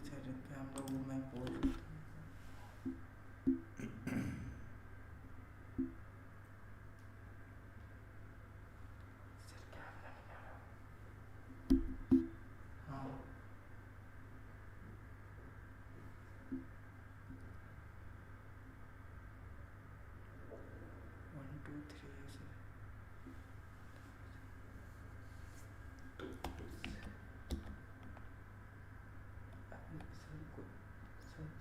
Sir camera वो मैं pose sir camera नहीं आ रहा हाँ 1 2 3 सर सर को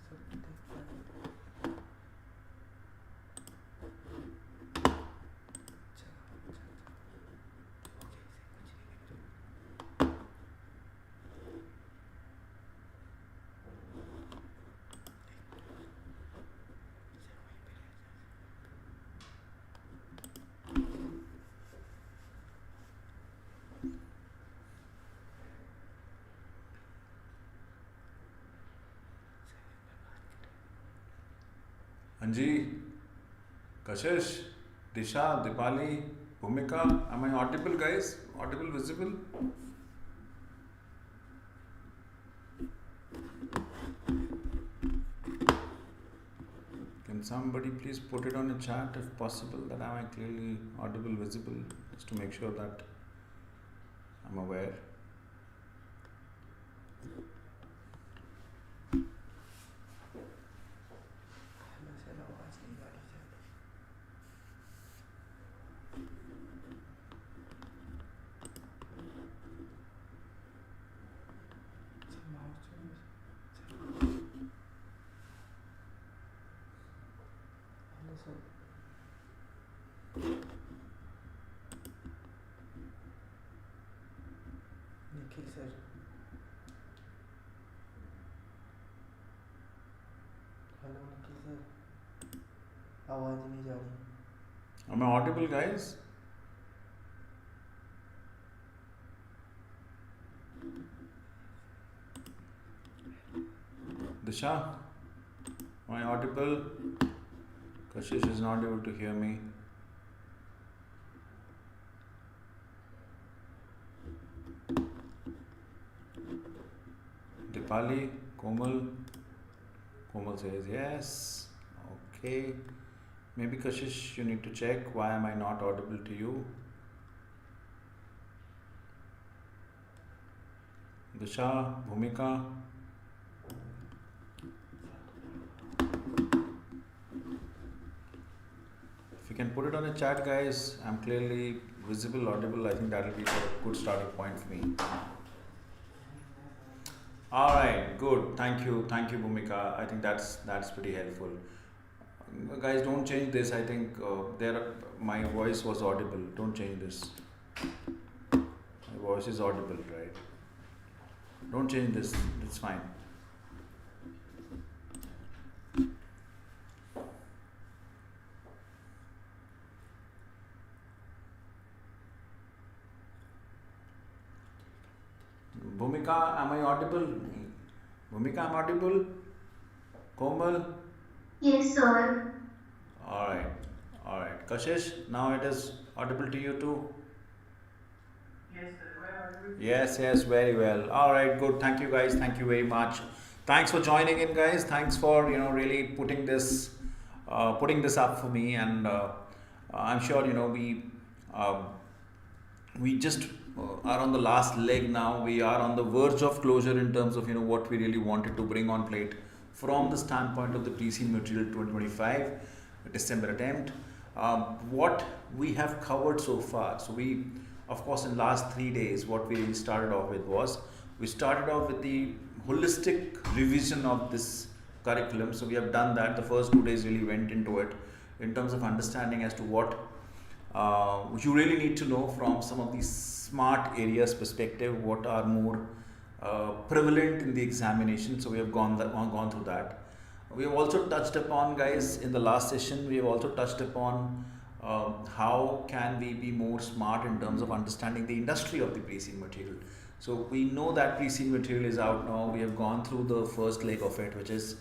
सर देख पा रहे हो? अच्छा अच्छा अच्छा ओके सर कुछ नहीं सर वहीं पे रह हाँ जी, Kashish, Disha, Dipali, Bhumika, am I audible, guys? Audible, visible? Can somebody please put it on a chat if possible that am I clearly audible, visible, just to make sure that I'm aware. Hello sir आवाज़ नहीं आ रही sir sir mouse sir hello sir Nikhil sir hello Nikhil sir आवाज़ नहीं जा रही Am I audible, guys? Disha, am I audible? Kashish is not able to hear me. Dipali, Komal says yes. Okay. Maybe Kashish, you need to check why am I not audible to you. Disha, Bhumika. If you can put it on the chat, guys, I'm clearly visible, audible. I think that will be a good starting point for me. All right, good. Thank you, Bhumika. I think that's pretty helpful. Guys, don't change this. I think my voice was audible. Don't change this. My voice is audible, right? Don't change this. It's fine. Bhumika, am I audible? Bhumika, I'm audible. Komal. Yes, sir. All right. Kashish, now it is audible to you too. Yes, very well. All right, good. Thank you, guys. Thank you very much. Thanks for joining in, guys. Thanks for really putting this up for me, and I'm sure we just are on the last leg now. We are on the verge of closure in terms of what we really wanted to bring on plate from the standpoint of the pre-seen material 2025 December attempt. What we have covered so far. So we, of course, in last 3 days, what we really started off with was we started off with the holistic revision of this curriculum. So we have done that. The first 2 days really went into it in terms of understanding as to what you really need to know from some of these smart areas perspective, what are more prevalent in the examination. So we have gone through that. We have also touched upon, guys, in the last session, we have also touched upon how can we be more smart in terms of understanding the industry of the pre-seen material. So we know that pre-seen material is out now. We have gone through the first leg of it, which is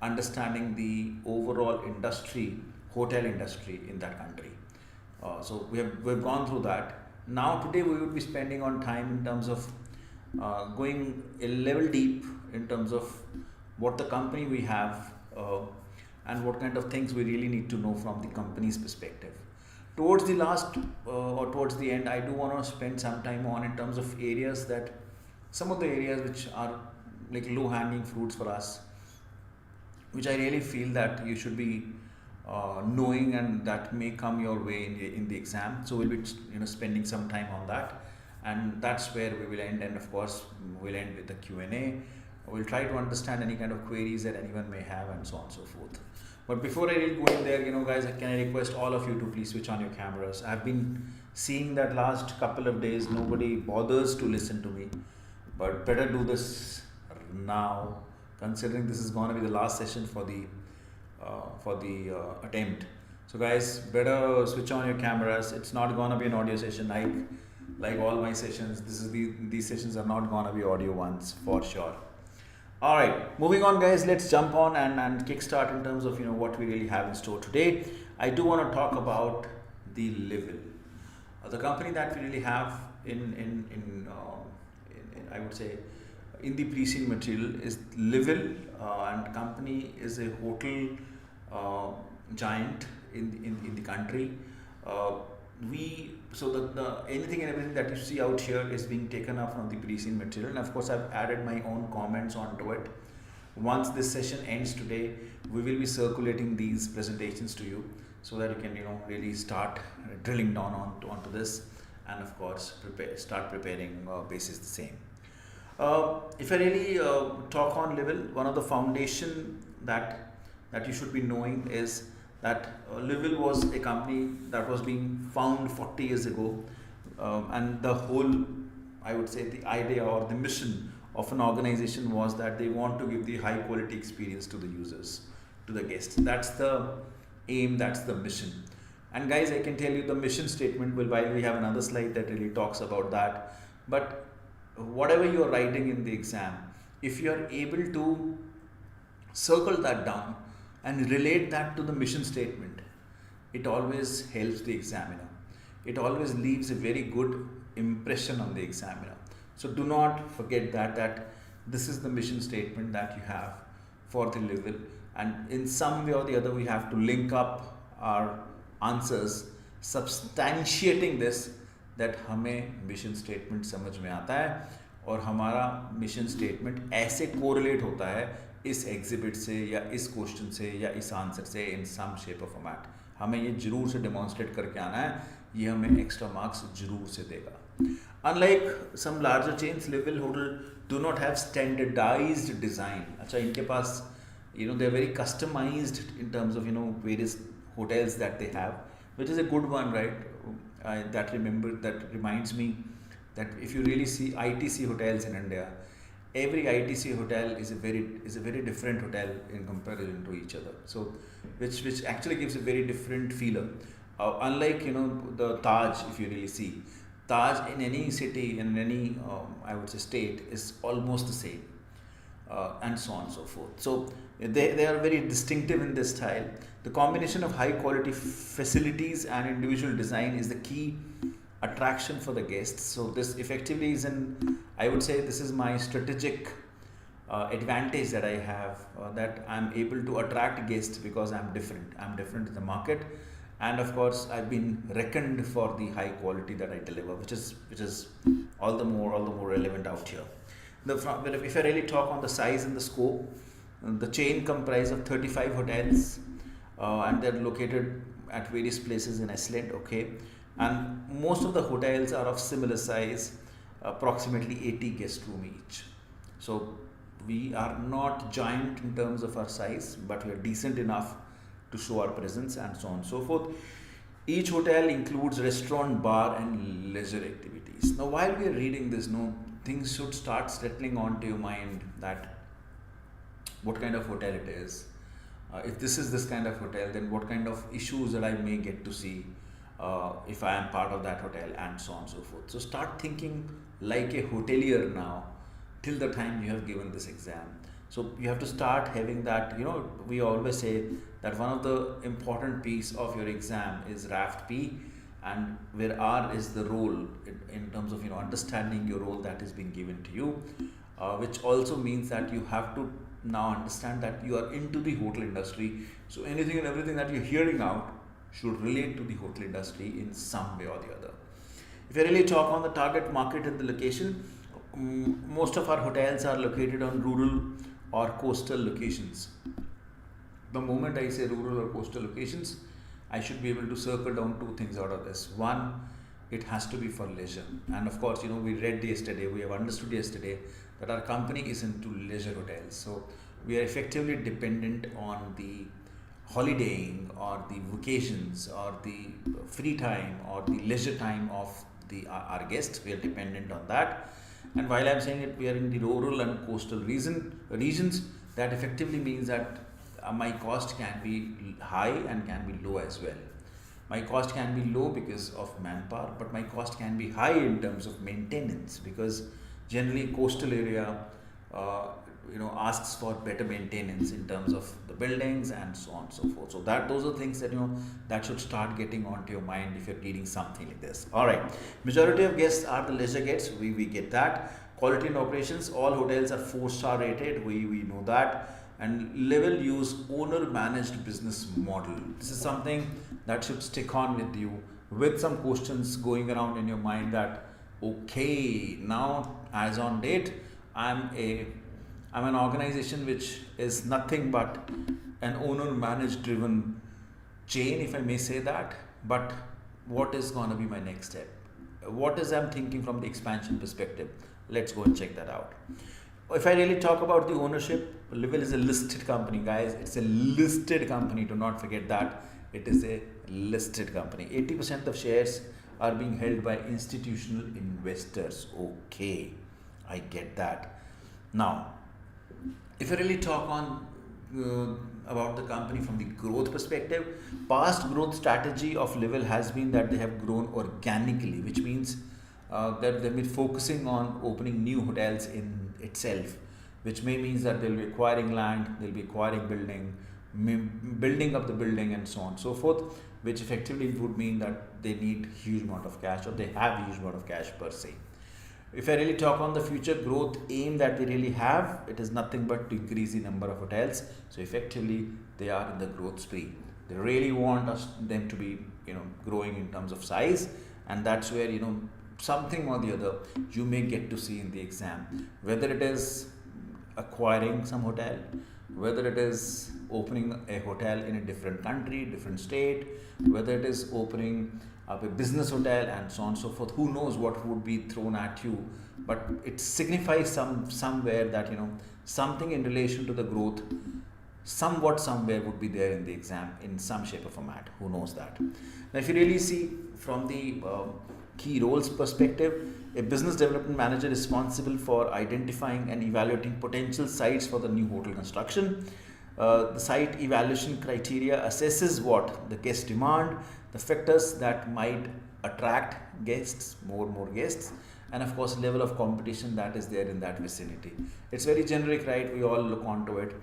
understanding the overall industry, hotel industry in that country. So we've gone through that. Now today we would be spending on time in terms of going a level deep in terms of what the company we have and what kind of things we really need to know from the company's perspective. Towards the last or towards the end, I do want to spend some time on in terms of areas that some of the areas which are like low hanging fruits for us, which I really feel that you should be knowing and that may come your way in the exam. So we'll be spending some time on that, and that's where we will end. And of course, we'll end with the Q&A. We'll try to understand any kind of queries that anyone may have and so on and so forth. But before I really go in there, guys, can I request all of you to please switch on your cameras. I've been seeing that last couple of days nobody bothers to listen to me, but better do this now, considering this is going to be the last session for the attempt. So guys, better switch on your cameras. It's not going to be an audio session like all my sessions. These sessions are not going to be audio ones for sure. All right, moving on, guys. Let's jump on and kickstart in terms of what we really have in store today. I do want to talk about the Livil, the company that we really have in I would say in the pre-seen material is Livil, and company is a hotel giant in the country. So the anything and everything that you see out here is being taken up from the pre-seen material, and of course I've added my own comments onto it. Once this session ends today, we will be circulating these presentations to you so that you can really start drilling down onto this, and of course start preparing basis the same. If I really talk on Livil, one of the foundation that you should be knowing is that Livil was a company that was being found 40 years ago, and the whole, I would say, the idea or the mission of an organization was that they want to give the high quality experience to the users, to the guests. That's the aim, that's the mission. And guys, I can tell you the mission statement, while we have another slide that really talks about that, but whatever you are writing in the exam, if you are able to circle that down and relate that to the mission statement, it always helps the examiner. It always leaves a very good impression on the examiner. So do not forget that this is the mission statement that you have for the Livil, and in some way or the other we have to link up our answers substantiating this, that हमें mission statement समझ में आता है और हमारा mission statement ऐसे correlate होता है इस एग्जिबिट से या इस क्वेश्चन से या इस आंसर से इन सम शेप ऑफ फॉर्मेट. हमें ये जरूर से डेमोन्स्ट्रेट करके आना है, ये हमें एक्स्ट्रा मार्क्स जरूर से देगा. Unlike some larger chains, Livil Hotel do not have standardized design. अच्छा, इनके पास they are very customized in terms of various hotels that they have, which is a good one, right? That reminds me that if you really see ITC hotels in India, every ITC hotel is a very different hotel in comparison to each other. So which actually gives a very different feeler. Unlike the Taj, if you really see, Taj in any city, in any I would say state, is almost the same, and so on and so forth. So they are very distinctive in this style. The combination of high quality facilities and individual design is the key attraction for the guests. So this effectively is I would say this is my strategic advantage that I have, that I'm able to attract guests because I'm different in the market, and of course I've been reckoned for the high quality that I deliver, which is all the more relevant out here. If I really talk on the size and the scope, the chain comprises of 35 hotels, and they're located at various places in Iceland. Okay, and most of the hotels are of similar size, approximately 80 guest room each. So we are not giant in terms of our size, but we are decent enough to show our presence, and so on and so forth. Each hotel includes restaurant, bar, and leisure activities. Now, while we are reading this, things should start settling onto your mind that what kind of hotel it is. If this is this kind of hotel, then what kind of issues that I may get to see if I am part of that hotel, and so on and so forth. So start thinking like a hotelier now till the time you have given this exam. So you have to start having that, we always say that one of the important piece of your exam is RAFT P, and where R is the role in terms of understanding your role that is being given to you, which also means that you have to now understand that you are into the hotel industry. So anything and everything that you're hearing out should relate to the hotel industry in some way or the other. If I really talk on the target market and the location, most of our hotels are located on rural or coastal locations. The moment I say rural or coastal locations, I should be able to circle down two things out of this. One, it has to be for leisure. And of course, we read yesterday, we have understood yesterday that our company is into leisure hotels. So we are effectively dependent on the holidaying or the vacations or the free time or the leisure time of our guests. We are dependent on that. And while I'm saying it, we are in the rural and coastal regions, that effectively means that my cost can be high and can be low as well. My cost can be low because of manpower, but my cost can be high in terms of maintenance, because generally coastal area asks for better maintenance in terms of the buildings and so on and so forth. So those are things that that should start getting onto your mind if you're reading something like this. All right, majority of guests are the leisure guests. We get that. Quality and operations, all hotels are 4-star rated. We know that. And level use owner managed business model. This is something that should stick on with you, with some questions going around in your mind that okay, now as on date I'm an organization which is nothing but an owner managed driven chain, if I may say that, but what is going to be my next step? What is I'm thinking from the expansion perspective? Let's go and check that out. If I really talk about the ownership, Level is a listed company, guys. It's a listed company. Do not forget that. It is a listed company. 80% of shares are being held by institutional investors. Okay, I get that. Now, if I really talk on about the company from the growth perspective, past growth strategy of Level has been that they have grown organically, which means that they've been focusing on opening new hotels in itself, which means that they'll be acquiring land, they'll be acquiring building up the building and so on and so forth, which effectively would mean that they need huge amount of cash, or they have huge amount of cash per se. If I really talk on the future growth aim that they really have, it is nothing but to increase the number of hotels. So effectively they are in the growth spree. They really want them to be growing in terms of size, and that's where something or the other you may get to see in the exam, whether it is acquiring some hotel, whether it is opening a hotel in a different country, different state, whether it is opening up a business hotel and so on and so forth. Who knows what would be thrown at you, but it signifies somewhere that something in relation to the growth somewhere would be there in the exam in some shape or format. Who knows that? Now if you really see from the key roles perspective, a business development manager is responsible for identifying and evaluating potential sites for the new hotel construction. The site evaluation criteria assesses what the guest demand, the factors that might attract guests, more guests, and of course level of competition that is there in that vicinity. It's very generic, right? We all look onto it.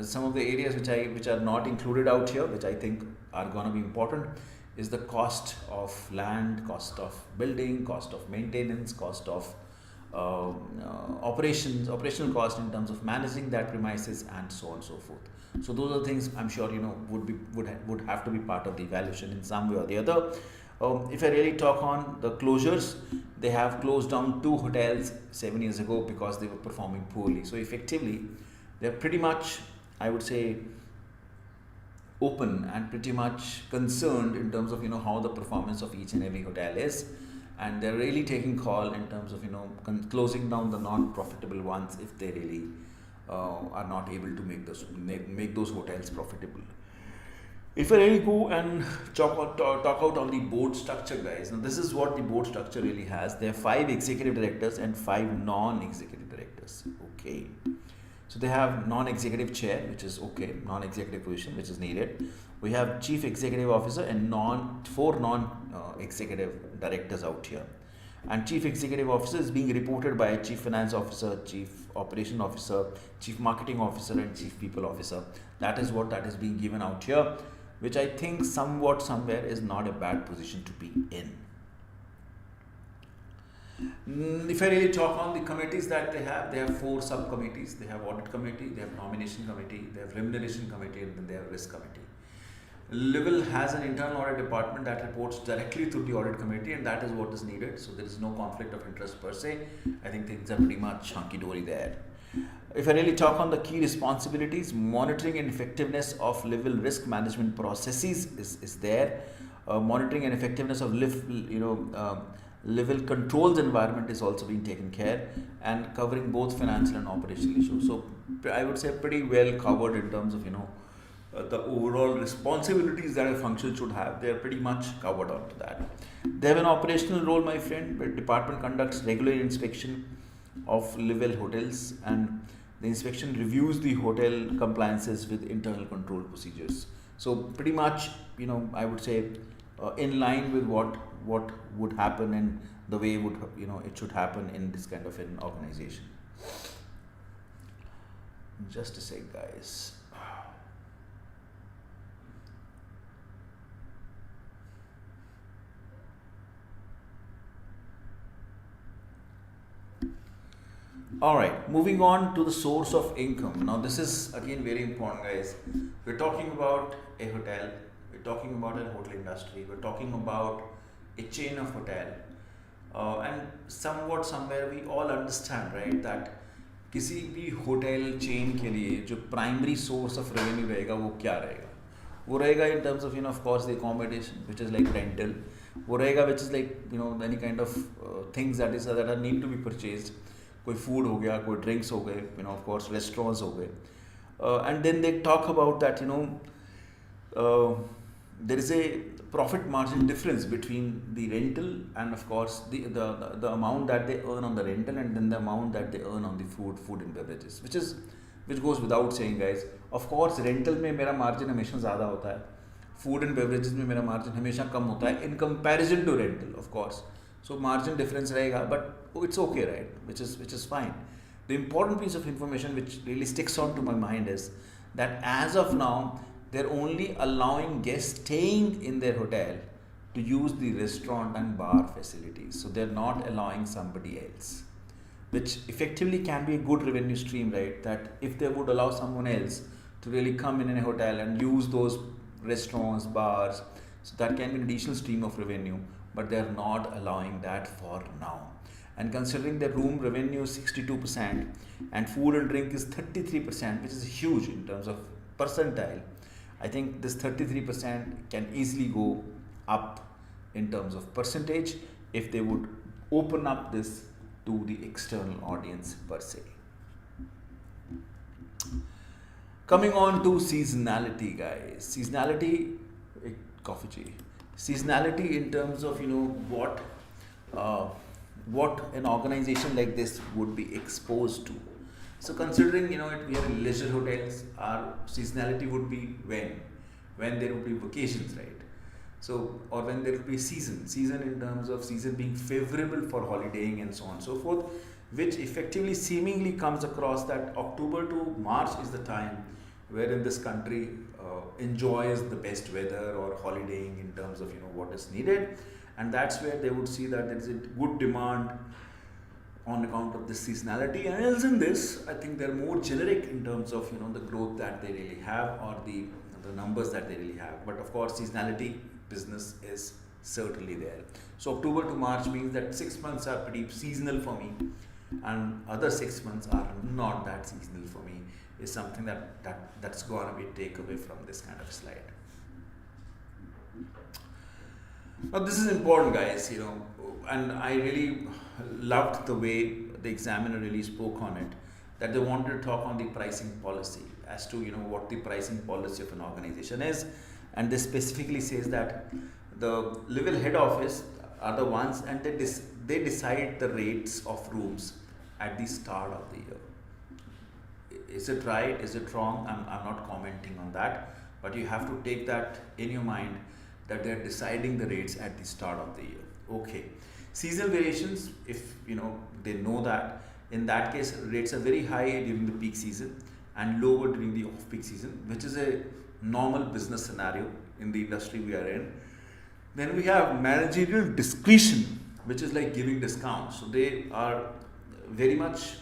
Some of the areas which are not included out here, which I think are going to be important, is the cost of land, cost of building, cost of maintenance, cost of operational cost in terms of managing that premises, and so on and so forth. So those are things I'm sure would have to be part of the evaluation in some way or the other. If I really talk on the closures, they have closed down 2 hotels 7 years ago because they were performing poorly. So effectively, they're pretty much, I would say, open and pretty much concerned in terms of how the performance of each and every hotel is, and they're really taking call in terms of closing down the non-profitable ones if they really are not able to make those hotels profitable. If I really go and talk out on the board structure, guys, now this is what the board structure really has. There are 5 executive directors and 5 non-executive directors. Okay. So they have non-executive chair, which is okay, non-executive position, which is needed. We have chief executive officer and 4 non-executive directors out here. And chief executive officer is being reported by chief finance officer, chief operation officer, chief marketing officer, and chief people officer. That is what that is being given out here. which I think somewhat somewhere is not a bad position to be in. If I really talk on the committees that they have 4 subcommittees. They have audit committee, they have nomination committee, they have remuneration committee, and then they have risk committee. Level has an internal audit department that reports directly to the audit committee, and that is what is needed. So there is no conflict of interest per se. I think things are pretty much hunky-dory there. If I really talk on the key responsibilities, monitoring and effectiveness of level risk management processes is there. Monitoring and effectiveness of level controls environment is also being taken care, and covering both financial and operational issues. So I would say pretty well covered in terms of the overall responsibilities that a function should have. They are pretty much covered onto that. They have an operational role, my friend, where department conducts regular inspection of level hotels, and the inspection reviews the hotel compliances with internal control procedures. So pretty much, I would say in line with what would happen and the way it should happen in this kind of an organization. Just a sec, guys. Alright, moving on to the source of income. Now this is again very important, guys. We're talking about a hotel, we're talking about a hotel industry, we're talking about a chain of hotel, and somewhere we all understand, right, that किसी भी hotel chain के लिए जो primary source of revenue रहेगा वो क्या रहेगा? वो रहेगा in terms of of course the accommodation, which is like rental. वो रहेगा which is like any kind of things that are need to be purchased. कोई फूड हो गया, कोई ड्रिंक्स हो गए, of course restaurants हो गए, and then they talk about that there is a profit margin difference between the rental and of course the amount that they earn on the rental, and then the amount that they earn on the food and beverages, which goes without saying, guys. Of course rental में मेरा margin हमेशा ज़्यादा होता है, food and beverages में मेरा margin हमेशा कम होता है in comparison to rental, of course. So margin difference रहेगा, but it's okay, right? Which is fine. The important piece of information which really sticks on to my mind is that as of now, they're only allowing guests staying in their hotel to use the restaurant and bar facilities. So they're not allowing somebody else, which effectively can be a good revenue stream, right? That if they would allow someone else to really come in a hotel and use those restaurants, bars, so that can be an additional stream of revenue, but they're not allowing that for now. And considering the room revenue is 62% and food and drink is 33%, which is huge in terms of percentile, I think this 33% can easily go up in terms of percentage if they would open up this to the external audience per se. Coming on to seasonality, guys. Seasonality, seasonality in terms of what an organization like this would be exposed to. So considering we are in leisure hotels, our seasonality would be when there would be vacations, right? So, or when there would be season in terms of season being favorable for holidaying and so on and so forth, which effectively seemingly comes across that October to March is the time wherein this country enjoys the best weather or holidaying in terms of what is needed, and that's where they would see that there is a good demand on account of this seasonality. And else in this, I think they're more generic in terms of the growth that they really have or the numbers that they really have. But of course, seasonality business is certainly there. So October to March means that 6 months are pretty seasonal for me, and other 6 months are not that seasonal for me. Is something that's gonna be takeaway from this kind of slide. Now this is important, guys, and I really loved the way the examiner really spoke on it, that they wanted to talk on the pricing policy as to what the pricing policy of an organization is, and this specifically says that the level head office are the ones, and they decide the rates of rooms at the start of the year. Is it right? Is it wrong? I'm not commenting on that, but you have to take that in your mind that they're deciding the rates at the start of the year. Okay. Seasonal variations, if they know that, in that case rates are very high during the peak season and lower during the off-peak season, which is a normal business scenario in the industry we are in. Then we have managerial discretion, which is like giving discounts. So they are very much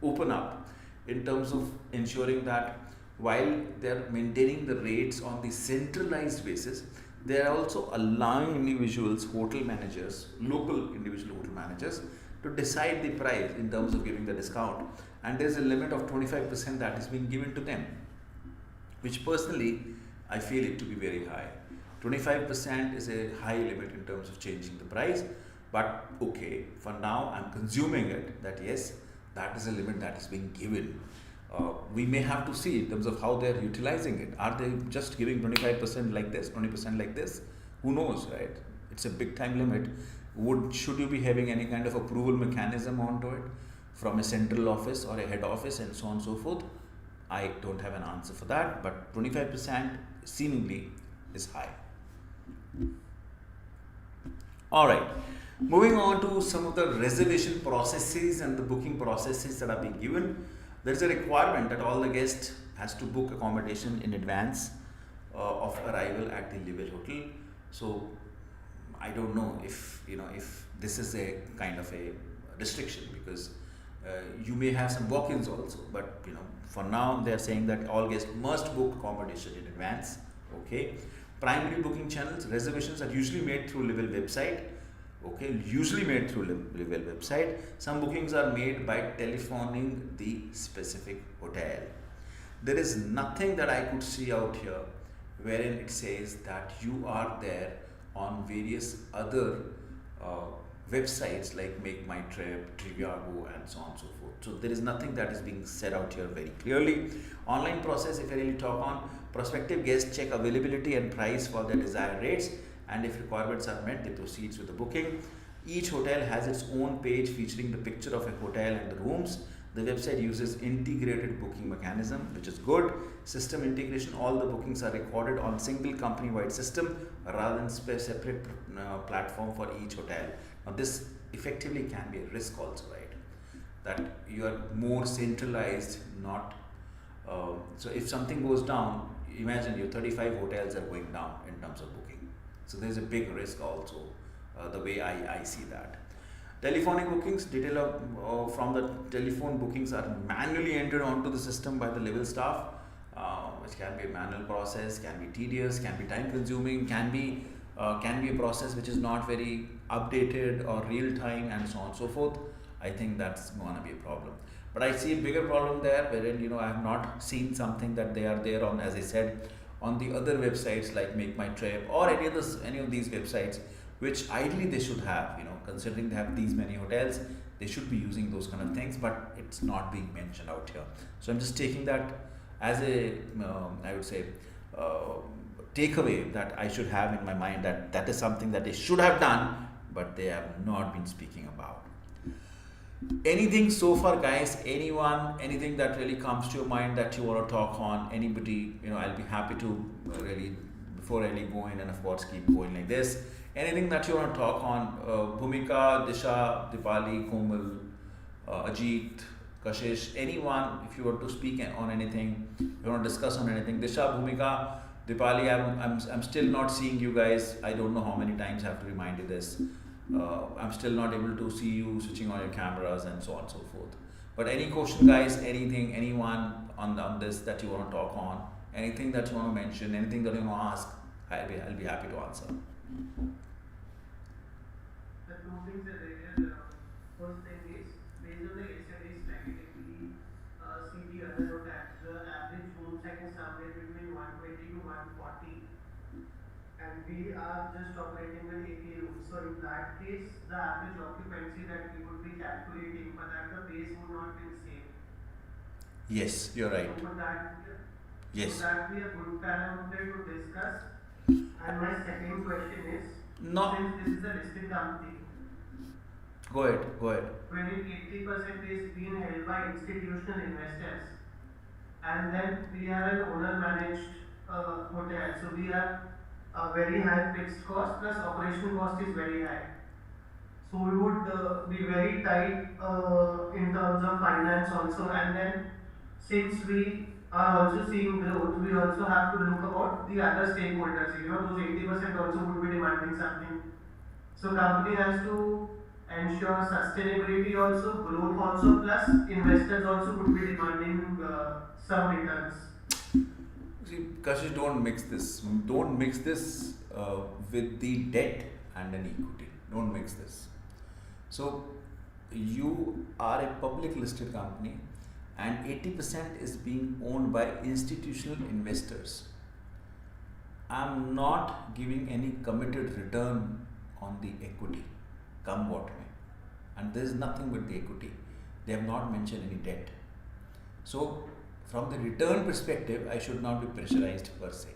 open up in terms of ensuring that while they're maintaining the rates on the centralized basis, they are also allowing individuals, hotel managers, local individual hotel managers, to decide the price in terms of giving the discount. And there's a limit of 25% that is being given to them, which personally I feel it to be very high. 25% is a high limit in terms of changing the price, but okay, for now I'm consuming it that yes, that is a limit that is being given. We may have to see in terms of how they're utilizing it. Are they just giving 25% like this, 20% like this? Who knows, right? It's a big time limit. Should you be having any kind of approval mechanism onto it from a central office or a head office and so on and so forth? I don't have an answer for that, but 25% seemingly is high. All right, moving on to some of the reservation processes and the booking processes that are being given. There is a requirement that all the guests has to book accommodation in advance of arrival at the Livel Hotel. So I don't know if this is a kind of a restriction, because you may have some walk-ins also, but for now they are saying that all guests must book accommodation in advance. Okay, primary booking channels, reservations are usually made through Livel website. Okay, usually made through Livel website. Some bookings are made by telephoning the specific hotel. There is nothing that I could see out here wherein it says that you are there on various other websites like Make My Trip, Trivago, and so on and so forth. So there is nothing that is being said out here very clearly. Online process, if I really talk on, prospective guests check availability and price for their desired rates, and if requirements are met, they proceed with the booking. Each hotel has its own page featuring the picture of a hotel and the rooms. The website uses integrated booking mechanism, which is good. System integration, all the bookings are recorded on single company-wide system rather than separate platform for each hotel. Now this effectively can be a risk also, right? That you are more centralized, not so if something goes down, imagine your 35 hotels are going down in terms of booking. So there's a big risk also, the way I see that. Telephonic bookings, detail of, from the telephone bookings are manually entered onto the system by the Livel staff, which can be a manual process, can be tedious, can be time consuming, can be a process which is not very updated or real time, and so on and so forth. I think that's gonna be a problem. But I see a bigger problem there, wherein I have not seen something that they are there on, as I said, on the other websites like Make My Trip or any of these websites, which ideally they should have. Considering they have these many hotels, they should be using those kind of things, but it's not being mentioned out here. So I'm just taking that as a, I would say, takeaway that I should have in my mind, that is something that they should have done, but they have not been speaking about. Anything so far, guys? Anything that really comes to your mind that you want to talk on? Anybody? I'll be happy to really, before I really go in, and of course keep going like this. Anything that you want to talk on? Bhumika, Disha, Dipali, Komal, Ajit, Kashish, anyone, if you want to speak on anything, you want to discuss on anything. Disha, Bhumika, Dipali, I'm still not seeing you guys. I don't know how many times I have to remind you this. I'm still not able to see you switching on your cameras and so on and so forth. But any question, guys, anything, anyone on this that you want to talk on, anything that you want to mention, anything that you want to ask, I'll be happy to answer. The two things that I did, first thing is, based on the yesterday's tracking, we see the other hotels, the average room check is somewhere between 120 to 140, and we are just operating with 80 rooms. So in that case, the average occupancy that we would be calculating for that, the base would not be the same. Yes, you're right. So would that, Yes. would that be a good parameter to discuss? And my second question is, No. since this is a listed company, Go ahead. wherein 80% is being held by institutional investors, and then we are an owner-managed hotel, so we have a very high fixed cost plus operation cost is very high. So we would be very tight in terms of finance also, and then since we are also seeing growth, we also have to look about the other stakeholders. You know, those 80% also would be demanding something. So company has to ensure sustainability also, growth also, plus investors also would be demanding some returns. See, Kashish, don't mix this. Don't mix this with the debt and an equity. Don't mix this. So, you are a public listed company and 80% is being owned by institutional investors. I'm not giving any committed return on the equity, come what may. And there is nothing with the equity. They have not mentioned any debt. So, from the return perspective, I should not be pressurized per se.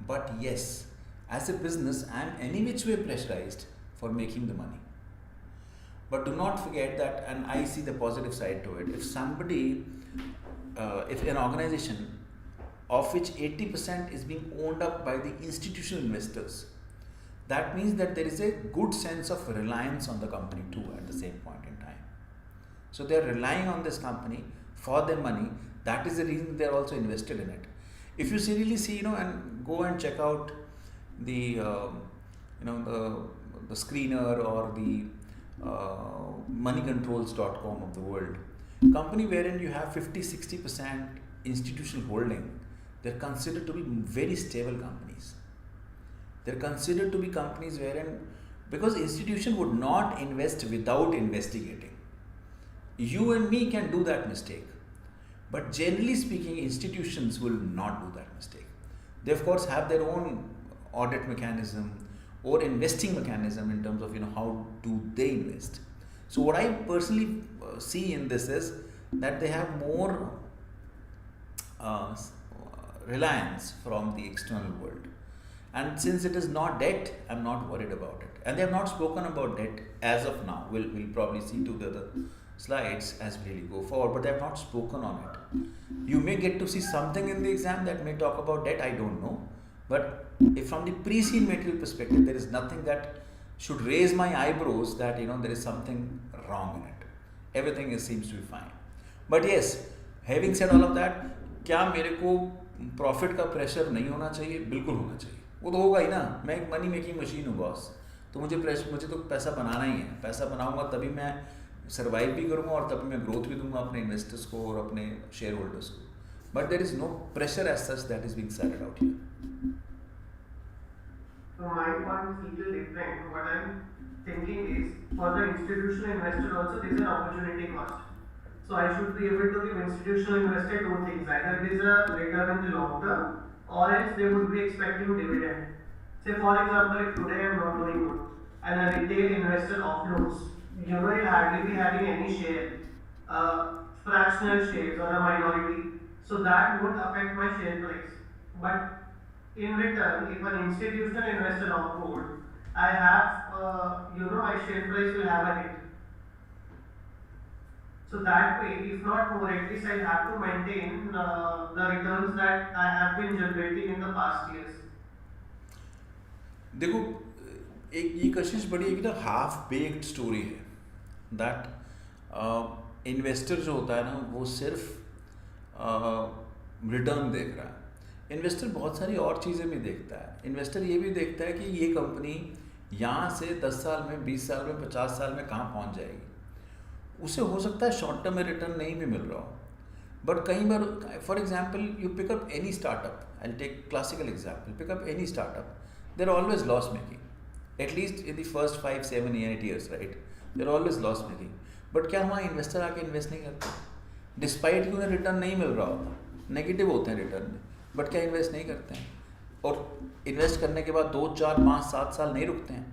But yes, as a business, I am any which way pressurized for making the money. But do not forget that, and I see the positive side to it. If somebody, if an organization of which 80% is being owned up by the institutional investors, that means that there is a good sense of reliance on the company too at the same point in time. So they are relying on this company for their money. That is the reason they are also invested in it. If you really see, and go and check out the, the screener or the moneycontrols.com of the world, company wherein you have 50-60% institutional holding, they're considered to be very stable companies. They're considered to be companies wherein, because institution would not invest without investigating. You and me can do that mistake, but generally speaking, institutions will not do that mistake. They of course have their own audit mechanism or investing mechanism in terms of how do they invest. So what I personally see in this is that they have more reliance from the external world, and since it is not debt, I'm not worried about it. And they have not spoken about debt as of now. We'll probably see to the other slides as we really go forward, but they have not spoken on it. You may get to see something in the exam that may talk about debt, I don't know. But if from the pre-seen material perspective, there is nothing that should raise my eyebrows that there is something wrong in it. Everything seems to be fine. But yes, having said all of that, क्या मेरे को profit का pressure नहीं होना चाहिए? बिल्कुल होना चाहिए. वो तो होगा ही ना. मैं एक मनी मेकिंग मशीन हूँ बॉस, तो मुझे तो पैसा बनाना ही है. पैसा बनाऊंगा तभी मैं सर्वाइव भी करूँगा और तभी मैं ग्रोथ भी दूंगा अपने इन्वेस्टर्स को और अपने शेयर होल्डर्स को. But there is no pressure as such that is being seated out here. So my point is little different. What I'm thinking is, for the institutional investor also, there is an opportunity cost. So I should be able to give institutional investor two things: either it is a return in the long term, or else they would be expecting dividend. Say for example, if today I am not doing good, and a retail investor offloads, you'll hardly be having any share, fractional shares or a minority. So that would affect my share price. But in return, if an institutional investor on board, I have, my share price will have a hit. So that way, if not more, at least I have to maintain the returns that I have been generating in the past years. देखो, एक ये कशिश बड़ी एक half baked story है that investor जो होता है ना, वो सिर्फ रिटर्न देख रहा है. इन्वेस्टर बहुत सारी और चीज़ें भी देखता है. इन्वेस्टर ये भी देखता है कि ये कंपनी यहाँ से 10 साल में, 20 साल में, 50 साल में कहाँ पहुँच जाएगी. उसे हो सकता है शॉर्ट टर्म में रिटर्न नहीं भी मिल रहा हो, बट कई बार, for example, you pick up any startup, I will take classical example, pick up any startup, there always loss making, at least in the first 5-7-8 years, right. There always loss making. But क्या वहाँ investor आके invest नहीं करते, despite कि उन्हें return नहीं मिल रहा होता, नेगेटिव होते हैं रिटर्न में, बट क्या इन्वेस्ट नहीं करते हैं? और इन्वेस्ट करने के बाद 2, 4, 5, 7 साल नहीं रुकते हैं.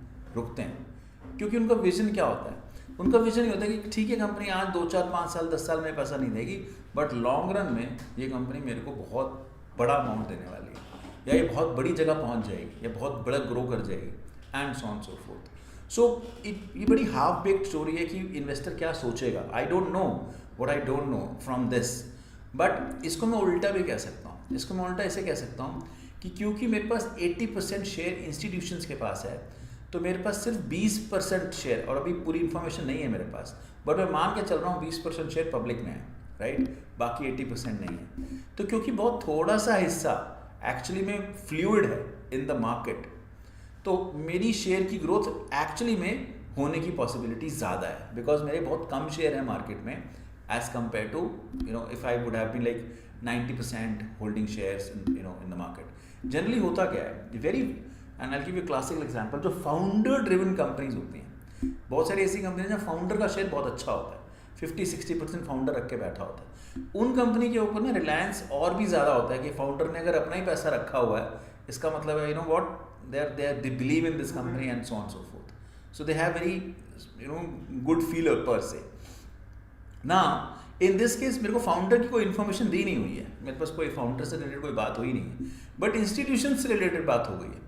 क्योंकि उनका विजन क्या होता है? उनका विजन ये होता है कि ठीक है, कंपनी आज 2, 4, 5 साल, 10 साल में पैसा नहीं देगी, बट लॉन्ग रन में ये कंपनी मेरे को बहुत बड़ा अमाउंट देने वाली है, या ये बहुत बड़ी जगह पहुंच जाएगी, या बहुत बड़ा ग्रो कर जाएगी, and so on so forth. So ये बड़ी हाफ बेक्ड स्टोरी है कि इन्वेस्टर क्या सोचेगा. I don't know what I don't know from this. But इसको मैं उल्टा भी कह सकता हूँ. इसको मैं उल्टा ऐसे कह सकता हूँ कि क्योंकि मेरे पास 80% शेयर इंस्टीट्यूशंस के पास है, तो मेरे पास सिर्फ 20% शेयर, और अभी पूरी इन्फॉर्मेशन नहीं है मेरे पास, बट मैं मान के चल रहा हूँ 20% शेयर पब्लिक में है, राइट, बाकी 80% नहीं है। तो क्योंकि बहुत थोड़ा सा हिस्सा एक्चुअली में फ्लूइड है इन द मार्केट, तो मेरी शेयर की ग्रोथ एक्चुअली में होने की पॉसिबिलिटी ज़्यादा है, बिकॉज मेरे बहुत कम शेयर है मार्केट में as compared to if I would have been like 90% holding shares in the market. Generally होता क्या है, very and I give you classical example, जो फाउंडर ड्रिवन कंपनीज होती हैं, बहुत सारी ऐसी कंपनीज हैं फाउंडर का शेयर बहुत अच्छा होता है, 50-60% फाउंडर रख के बैठा होता है। उन कंपनी के ऊपर ना रिलायंस और भी ज़्यादा होता है कि फाउंडर ने अगर अपना ही पैसा रखा हुआ है, इसका मतलब है what they believe in this company and so on and so forth, so they have very good feeler per se. Now in this case मेरे को फाउंडर की कोई इन्फॉर्मेशन दी नहीं हुई है, मेरे पास कोई फाउंडर से रिलेटेड कोई बात हुई नहीं है, बट इंस्टीट्यूशन से रिलेटेड बात हो गई है।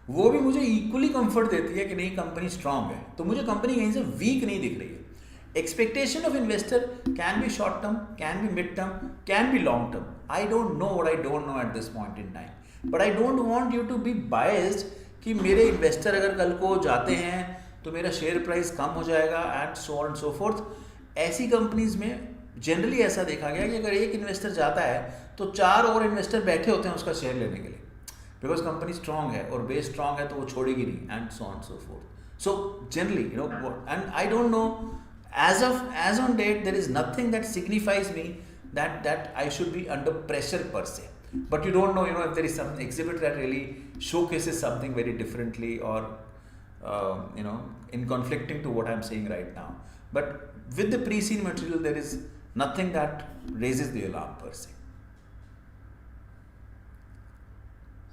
वो भी मुझे इक्वली कंफर्ट देती है कि नहीं कंपनी स्ट्रांग है, तो मुझे कंपनी कहीं से वीक नहीं दिख रही है। Expectation of investor can be short term, can be mid term, can be long term. I don't know what I don't know at this point in time. But I don't want you to be biased कि मेरे investor अगर कल को जाते हैं तो मेरा share price कम हो जाएगा and so on so fourth. ऐसी कंपनीज में जनरली ऐसा देखा गया कि अगर एक इन्वेस्टर जाता है तो 4 और इन्वेस्टर बैठे होते हैं उसका शेयर लेने के लिए, बिकॉज कंपनी स्ट्रांग है और बेस स्ट्रांग है तो वो छोड़ेगी नहीं and so on so forth. So generally and I don't know as on date there is nothing that signifies me that I should be under pressure per se, but you don't know if there is some exhibit that really showcases something very differently or in conflicting to what I'm saying right now. But with the pre-seen material there is nothing that raises the alarm per se.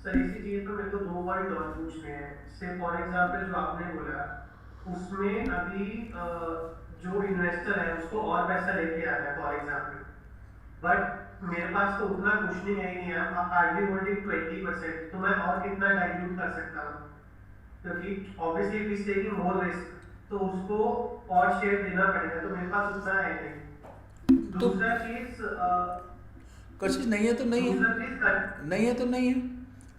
Sir इसी चीज पे मेरे को 2 point और पूछने हैं। से for example जो आपने बोला उसमें अभी जो इन्वेस्टर है उसको और पैसा लेके आ रहा है फॉर एग्जांपल, बट मेरे पास तो उतना कुशनिंग है ही नहीं है, हार्डली होल्डिंग 20%, तो मैं और कितना डाइल्यूट कर सकता हूँ, क्योंकि obviously if is taking more risk तो उसको और शेयर देना पड़ेगा, तो मेरे पास उतना है नहीं। दूसरा चीज कोशिश नहीं है तो नहीं है, नहीं है तो नहीं है,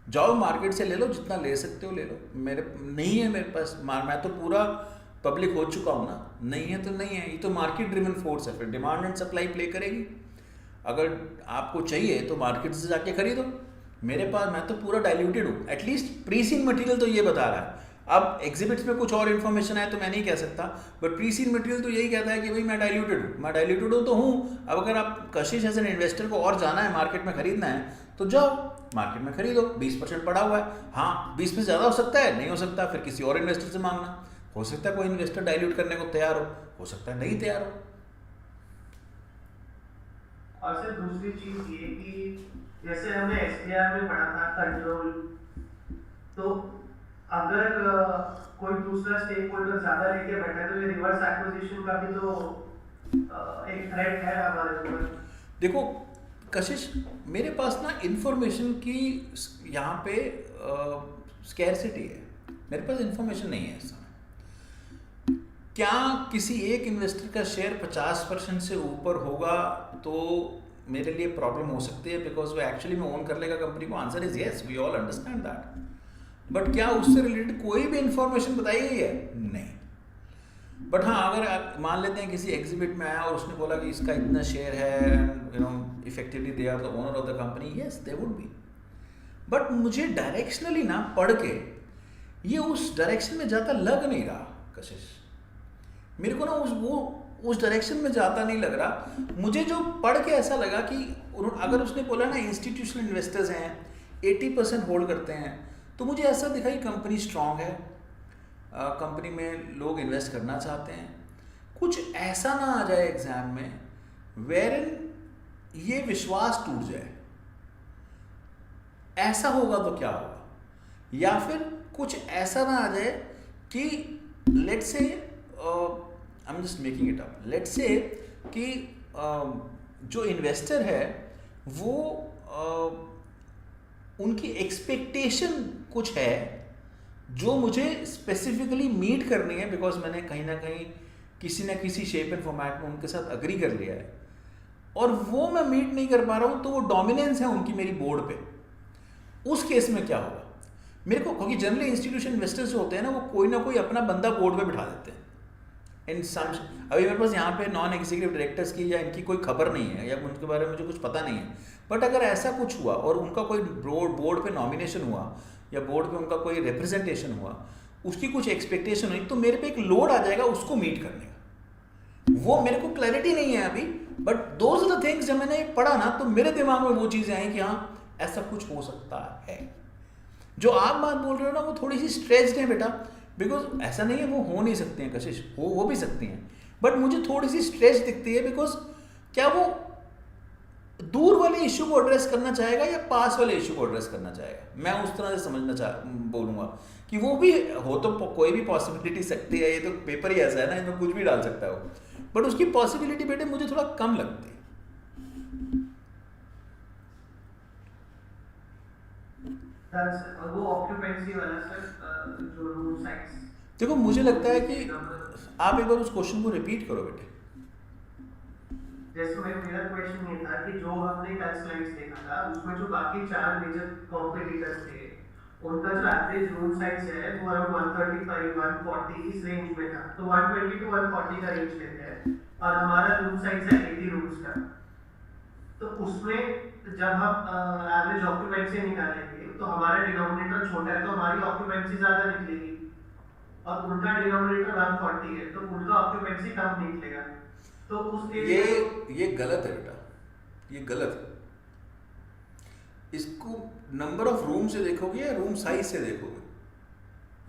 जाओ मार्केट से ले लो, जितना ले सकते हो ले लो। मेरे नहीं है मेरे पास, मैं तो पूरा पब्लिक हो चुका हूँ ना, नहीं है तो नहीं है। ये तो मार्केट ड्रिवन फोर्स है, फिर डिमांड एंड सप्लाई प्ले करेगी। अगर आपको चाहिए तो मार्केट से जाके खरीदो। मेरे पास मैं तो पूरा डाइल्यूटेड हूँ, एटलीस्ट प्री-सीन मटेरियल तो ये बता रहा है। अब एग्जिबिट्स में कुछ और इन्फॉर्मेशन है तो मैं नहीं कह सकता, बट प्री-सीन मटेरियल तो यही कहता है कि भाई मैं डाइल्यूटेड हूँ तो हूँ। अब अगर आप कशिश एज एन इन्वेस्टर को और जाना है, मार्केट में खरीदना है तो जाओ मार्केट में खरीदो, 20% पड़ा हुआ है। हाँ 20 में ज़्यादा हो सकता है, नहीं हो सकता फिर किसी और इन्वेस्टर से मांगना। हो सकता है कोई इन्वेस्टर डाइल्यूट करने को तैयार हो सकता है नहीं तैयार हो। और सर दूसरी चीज ये कि जैसे हमने एसबीआर में पढ़ा था कंट्रोल, तो अगर कोई दूसरा स्टेक होल्डर ज्यादा लेके बैठा है तो ये रिवर्स एक्विजिशन का भी तो एक थ्रेट है हमारे ऊपर। देखो कशिश, मेरे पास ना इंफॉर्मेशन की यहाँ पे स्कैरसिटी है, मेरे पास इंफॉर्मेशन नहीं है इस समय। क्या किसी एक इन्वेस्टर का शेयर 50% से ऊपर होगा तो मेरे लिए प्रॉब्लम हो सकती है, बिकॉज वो एक्चुअली में ओन कर लेगा कंपनी को? Answer is yes, we all understand that. But क्या उससे रिलेटेड कोई भी इंफॉर्मेशन बताई गई है? नहीं। बट हाँ, अगर आप मान लेते हैं किसी एग्जिबिट में आया और उसने बोला कि इसका इतना शेयर है, effectively they are the owner of the company, yes they would be. But मुझे डायरेक्शनली ना पढ़ के ये उस डायरेक्शन में जाता लग नहीं रहा कशिश, मेरे को ना उस डायरेक्शन में जाता नहीं लग रहा। मुझे जो पढ़ के ऐसा लगा कि अगर उसने बोला ना इंस्टीट्यूशनल इन्वेस्टर्स हैं 80% होल्ड करते हैं, तो मुझे ऐसा दिखा कि कंपनी स्ट्रांग है, कंपनी में लोग इन्वेस्ट करना चाहते हैं। कुछ ऐसा ना आ जाए एग्जाम में वेरन ये विश्वास टूट जाए, ऐसा होगा तो क्या होगा? या फिर कुछ ऐसा ना आ जाए कि let's say I am just making it up, let's say कि जो इन्वेस्टर है वो उनकी एक्सपेक्टेशन कुछ है जो मुझे स्पेसिफिकली मीट करनी है, बिकॉज मैंने कहीं ना कहीं किसी ना किसी शेप एंड फॉर्मेट में उनके साथ अग्री कर लिया है और वो मैं मीट नहीं कर पा रहा हूँ, तो वो डोमिनेंस है उनकी मेरी बोर्ड पे। उस केस में क्या होगा मेरे को? क्योंकि जनरली इंस्टीट्यूशन इन्वेस्टर्स जो होते हैं ना, वो कोई ना कोई अपना बंदा बोर्ड पे बिठा देते हैं, इन सम अभी मेरे पास यहाँ पे नॉन एग्जीक्यूटिव डायरेक्टर्स की या इनकी कोई खबर नहीं है या उनके बारे में मुझे कुछ पता नहीं है, बट अगर ऐसा कुछ हुआ और उनका कोई बोर्ड पे नॉमिनेशन हुआ या बोर्ड पे उनका कोई रिप्रेजेंटेशन हुआ, उसकी कुछ एक्सपेक्टेशन हुई, तो मेरे पे एक लोड आ जाएगा उसको मीट करने का। वो मेरे को क्लैरिटी नहीं है अभी, but those are the things जब मैंने पढ़ा ना तो मेरे दिमाग में वो चीज़ें आई कि हाँ ऐसा कुछ हो सकता है। जो आप बात बोल रहे हो ना वो थोड़ी सी स्ट्रेच्ड है बेटा, बिकॉज ऐसा नहीं है वो हो नहीं सकती हैं कशिश, हो भी सकती हैं, बट मुझे थोड़ी सी स्ट्रेच दिखती है। बिकॉज क्या वो दूर वाले इशू को एड्रेस करना चाहेगा या पास वाले इशू को एड्रेस करना चाहेगा, मैं उस तरह से समझना बोलूँगा कि वो भी हो तो कोई भी पॉसिबिलिटी सकती है, ये तो पेपर ही ऐसा है ना, इसमें कुछ भी डाल सकता है वो, बट उसकी पॉसिबिलिटी बेटे मुझे थोड़ा कम लगती है। वो ऑक्यूपेंसी वाला सर, जो रूम साइज, देखो मुझे लगता है कि आप एक बार उस क्वेश्चन को रिपीट करो बेटे। जैसे मेरा क्वेश्चन ये था कि जो हमने कल स्लाइड्स देखा था उसमें जो बाकी 4 मेजर कॉम्पिटिटर्स थे उनका जो एवरेज रूम साइज है वो अराउंड 135 140 इस रेंज में था, तो 120 टू 140 का रेंज लेते हैं और हमारा रूम साइज है 80 रूम्स का। तो उसमें जब हम एवरेज ऑक्यूपेंसी निकालेंगे तो हमारा डिनोमिनेटर छोटा है तो हमारी ऑक्यूपेंसी ज्यादा निकलेगी, और उनका डिनोमिनेटर 140 है तो उनका ऑक्यूपेंसी कम निकलेगा। तो उस केस ये गलत है बेटा, ये गलत है। इसको नंबर ऑफ रूम से देखोगे या रूम साइज से देखोगे?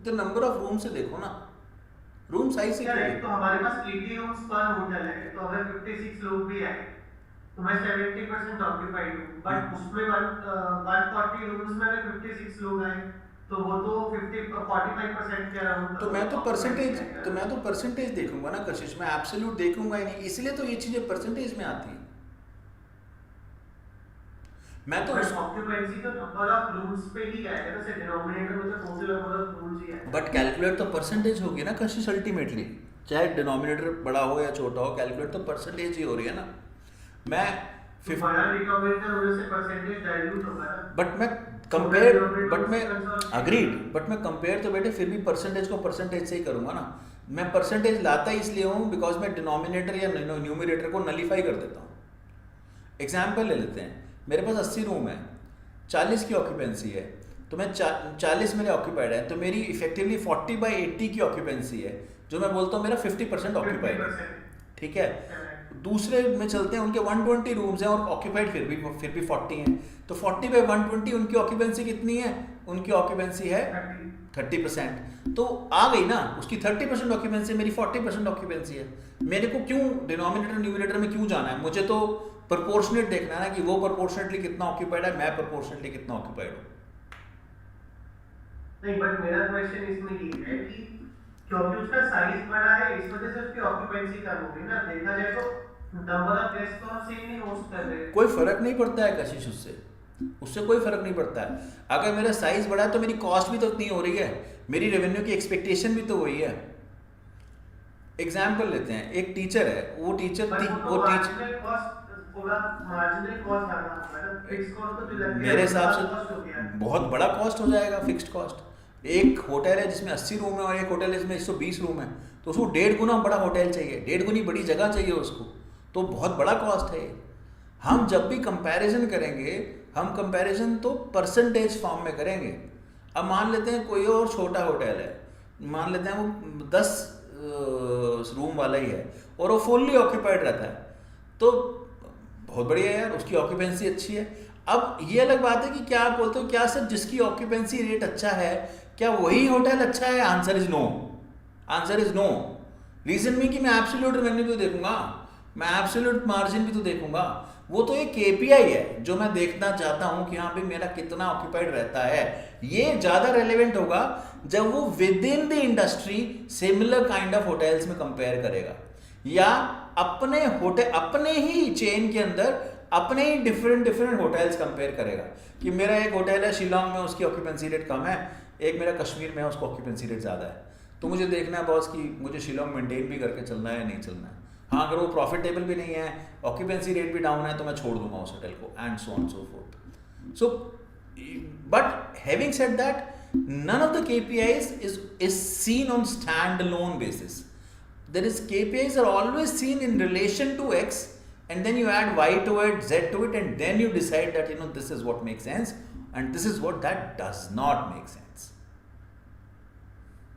तो नंबर ऑफ रूम से देखो ना, रूम साइज से क्या है, तो हमारे पास 80 रूम्स पर होटल है, तो अगर 56 लोग भी आए तो मैं 70% ऑक्यूपाइड हूँ, बट उसमें 140 रूम्स में अगर 56 लोग आए तो वो तो 45% के अराउंड। तो मैं तो परसेंटेज देखूंगा ना कशिश, मैं एब्सोल्यूट देखूंगा ही नहीं, इसलिए तो ये चीजें परसेंटेज में आती हैं। मैं तो ऑक्यूपेंसी तो नंबर ऑफ रूम्स पे ही आएगा ना, से डिनोमिनेटर में तो टोटल नंबर ऑफ रूम्स ही आएगा। बट कैलकुलेट तो परसेंटेज होगी ना कशिश, अल्टीमेटली चाहे डिनोमिनेटर बड़ा हो या छोटा हो, कैलकुलेट तो परसेंटेज ही हो रही है ना। मैं बड़ा डिनोमिनेटर होने से परसेंटेज डाइल्यूट होगा ना, बट मैं कंपेयर तो बेटे फिर भी परसेंटेज को परसेंटेज से ही करूंगा ना। मैं परसेंटेज लाता ही इसलिए हूँ बिकॉज मैं डिनोमिनेटर या न्यूमरेटर को नलीफाई कर देता हूँ। एग्जाम्पल ले लेते हैं, मेरे पास 80 रूम है, 40 की ऑक्यूपेंसी है, तो मैं 40 मेरे ऑक्यूपाइड है, तो मेरी इफेक्टिवली 40/80 की ऑक्यूपेंसी है, जो मैं बोलता हूँ मेरा 50% ऑक्यूपाइड है। ठीक है, दूसरे में चलते हैं, उनके 120 रूम्स हैं और ऑक्यूपाइड फिर भी 40 हैं, तो 40/120 उनकी ऑक्यूपेंसी कितनी है? उनकी ऑक्यूपेंसी है 30%। तो आ गई ना, उसकी 30% ऑक्यूपेंसी, मेरी 40% ऑक्यूपेंसी है। मेरे को क्यों डिनोमिनेटर न्यूमरेटर में क्यों जाना है? मुझे तो प्रोपोर्शनेट देखना है ना कि वो प्रोपोर्शनेटली कितना ऑक्यूपाइड है, मैं प्रोपोर्शनेटली कितना ऑक्यूपाइड हूँ। नहीं, बट मेरा क्वेश्चन इसमें ये है कि क्योंकि उसका साइज बड़ा है इस वजह से उसकी ऑक्यूपेंसी कम होगी ना। देखा जाए तो नंबर ऑफ गेस्ट तो हम सेम नहीं होस्ट कर रहे, कोई फर्क नहीं पड़ता है कशिश, उससे कोई फर्क नहीं पड़ता है। अगर मेरा साइज बड़ा है तो मेरी कॉस्ट भी तो उतनी हो रही है, मेरी रेवेन्यू की एक्सपेक्टेशन भी तो वही है। एग्जाम्पल लेते हैं, एक टीचर है, वो टीचर मेरे हिसाब से बहुत बड़ा कॉस्ट हो जाएगा, फिक्स्ड कॉस्ट। एक होटल है जिसमें 80 रूम है और एक होटल है जिसमें 120 रूम है, तो उसको 1.5 गुना बड़ा होटल चाहिए, 1.5 गुनी बड़ी जगह चाहिए उसको, तो बहुत बड़ा कॉस्ट है। हम जब भी कंपैरिजन करेंगे, हम कंपैरिजन तो परसेंटेज फॉर्म में करेंगे। अब मान लेते हैं कोई और छोटा होटल है, मान लेते हैं वो 10 रूम वाला ही है और वो फुल्ली ऑक्यूपाइड रहता है, तो बहुत बढ़िया यार, उसकी ऑक्यूपेंसी अच्छी है। अब ये अलग बात है कि क्या आप बोलते हो क्या सर जिसकी ऑक्यूपेंसी रेट अच्छा है क्या वही होटल अच्छा है? Answer is no, answer is no. Reason में कि मैं एब्सोल्यूट रेवेन्यू भी तो देखूंगा, मैं एब्सोल्यूट मार्जिन भी तो देखूंगा, वो तो एक केपीआई है जो मैं देखना चाहता हूं कि हाँ भाई मेरा कितना ऑक्यूपाइड रहता है। ये ज्यादा रेलेवेंट होगा जब वो with in the industry similar kind of hotels में कंपेयर करेगा, या अपने होटल अपने ही चेन के अंदर अपने ही डिफरेंट होटल्स कंपेयर करेगा कि मेरा एक होटल है शिलोंग में, उसकी ऑक्यूपेंसी रेट कम है, एक मेरा कश्मीर में है, उसको ऑक्यूपेंसी रेट ज़्यादा है, तो मुझे देखना है बॉस कि मुझे शिलोंग मेंटेन भी करके चलना है या नहीं चलना है। हाँ, अगर वो प्रॉफिटेबल भी नहीं है, ऑक्यूपेंसी रेट भी डाउन है, तो मैं छोड़ दूंगा उस होटल को, and so on so forth. So but having said that, none of the KPIs is seen on stand alone basis. there is KPIs are always seen in relation to X, and then you add Y to it, Z to it, and then you decide that this is what makes sense and this is what that does not make sense.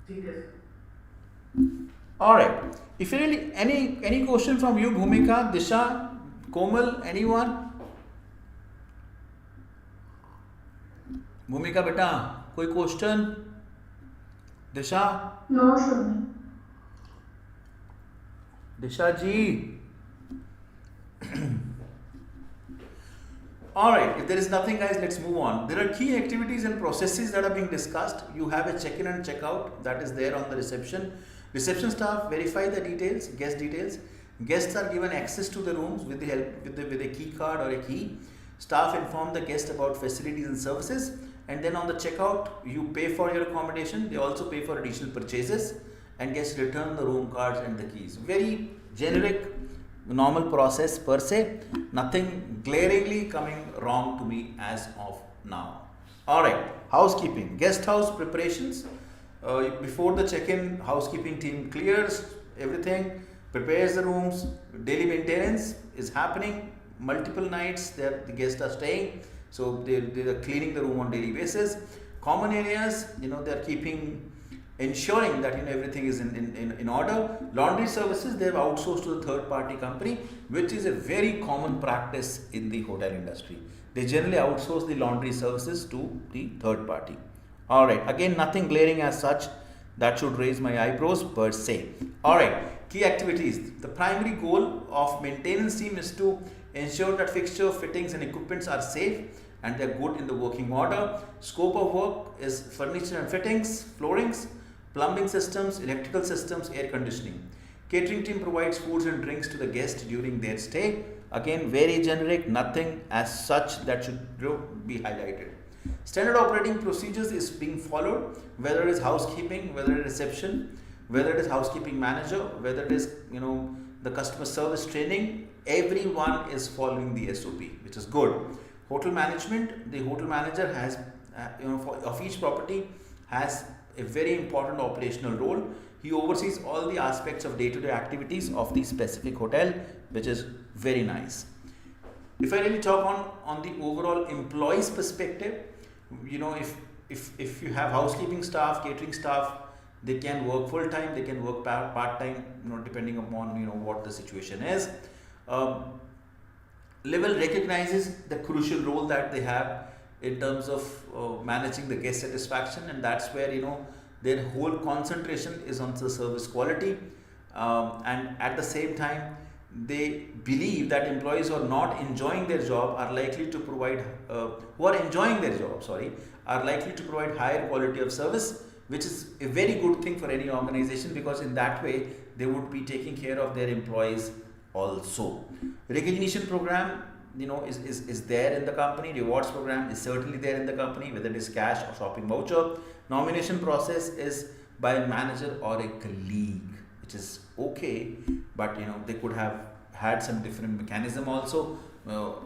ठीक है sir. All right. If really any question from you, Bhumika, Disha, Komal, anyone? Bhumika beta, koi question? Disha? No, sir. Disha ji. Alright, if there is nothing, guys, let's move on. There are key activities and processes that are being discussed. You have a check-in and check-out that is there on the reception. Reception staff verify the details, guest details. Guests are given access to the rooms with the help with a key card or a key. Staff inform the guest about facilities and services, and then on the checkout you pay for your accommodation. They also pay for additional purchases, and guests return the room cards and the keys. Very generic, normal process per se. Nothing glaringly coming wrong to me as of now. Alright, housekeeping. Guest house preparations. Before the check-in, housekeeping team clears everything, prepares the rooms. Daily maintenance is happening. Multiple nights that the guests are staying, so they are cleaning the room on daily basis. Common areas, they are ensuring that everything is in order. Laundry services, they have outsourced to the third party company, which is a very common practice in the hotel industry. They generally outsource the laundry services to the third party. Alright, again, nothing glaring as such that should raise my eyebrows per se. Alright, key activities. The primary goal of maintenance team is to ensure that fixture, fittings and equipments are safe and they are good in the working order. Scope of work is furniture and fittings, floorings, plumbing systems, electrical systems, air conditioning. Catering team provides foods and drinks to the guests during their stay. Again, very generic, nothing as such that should be highlighted. Standard operating procedures is being followed, whether it is housekeeping, whether it is reception, whether it is housekeeping manager, whether it is the customer service training. Everyone is following the SOP, which is good. Hotel management, the hotel manager has of each property has a very important operational role. He oversees all the aspects of day-to-day activities of the specific hotel, which is very nice. If I really talk on the overall employees perspective, if you have housekeeping staff, catering staff, they can work full time, they can work part time, depending upon what the situation is. Level recognizes the crucial role that they have in terms of managing the guest satisfaction, and that's where their whole concentration is on the service quality, and at the same time they believe that employees who are not enjoying their job are likely to provide are likely to provide higher quality of service, which is a very good thing for any organization, because in that way they would be taking care of their employees also. Recognition program is there in the company. Rewards program is certainly there in the company, whether it is cash or shopping voucher. Nomination process is by a manager or a colleague, which is okay, but they could have had some different mechanism also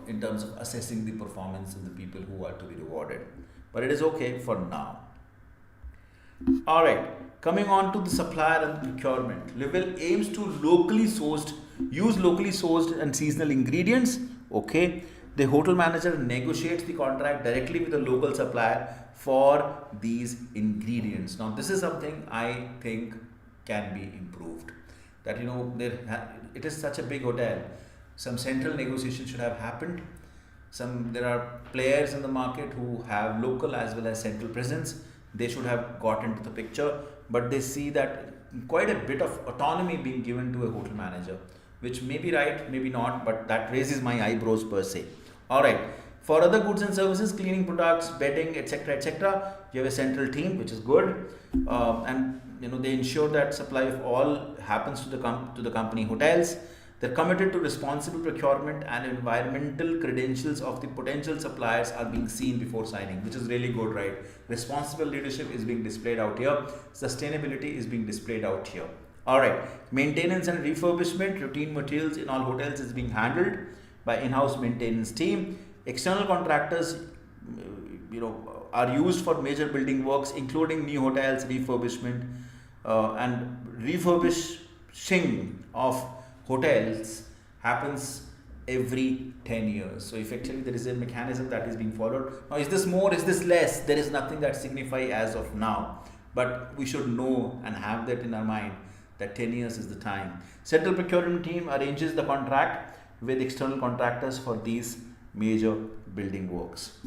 in terms of assessing the performance of the people who are to be rewarded, but it is okay for now. Alright, coming on to the supplier and procurement. Level aims to use locally sourced and seasonal ingredients. Okay, the hotel manager negotiates the contract directly with the local supplier for these ingredients. Now this is something I think can be improved. That it is such a big hotel, some central negotiation should have happened. There are players in the market who have local as well as central presence. They should have got into the picture, but they see that quite a bit of autonomy being given to a hotel manager, which may be right, maybe not, but that raises my eyebrows per se. Alright, for other goods and services, cleaning products, bedding, etc., you have a central team, which is good, and they ensure that supply of all happens to the company hotels. They're committed to responsible procurement, and environmental credentials of the potential suppliers are being seen before signing, which is really good, right? Responsible leadership is being displayed out here. Sustainability is being displayed out here. Alright, maintenance and refurbishment, routine materials in all hotels is being handled by in-house maintenance team. External contractors, are used for major building works, including new hotels, refurbishment, and refurbish shing of hotels happens every 10 years. So effectively there is a mechanism that is being followed. Now is this more, is this less? There is nothing that signify as of now, but we should know and have that in our mind that 10 years is the time. Central procurement team arranges the contract with external contractors for these major building works.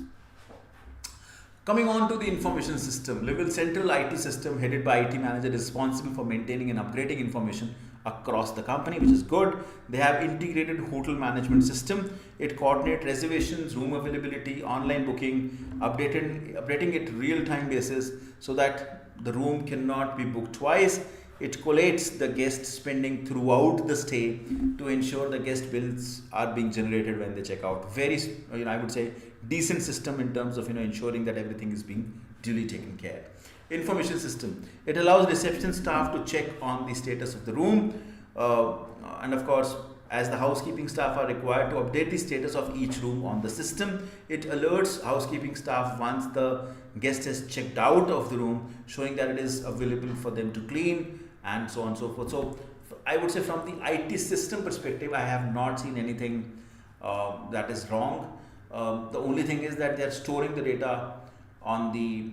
Coming on to the information system, Level Central IT system headed by IT manager is responsible for maintaining and upgrading information across the company, which is good. They have integrated hotel management system. It coordinates reservations, room availability, online booking, updating it real-time basis so that the room cannot be booked twice. It collates the guest spending throughout the stay to ensure the guest bills are being generated when they check out. Very, I would say, decent system in terms of ensuring that everything is being duly taken care. Information system. It allows reception staff to check on the status of the room, and of course, as the housekeeping staff are required to update the status of each room on the system. It alerts housekeeping staff once the guest has checked out of the room, showing that it is available for them to clean, and so on and so forth. So I would say from the IT system perspective, I have not seen anything that is wrong. The only thing is that they are storing the data on the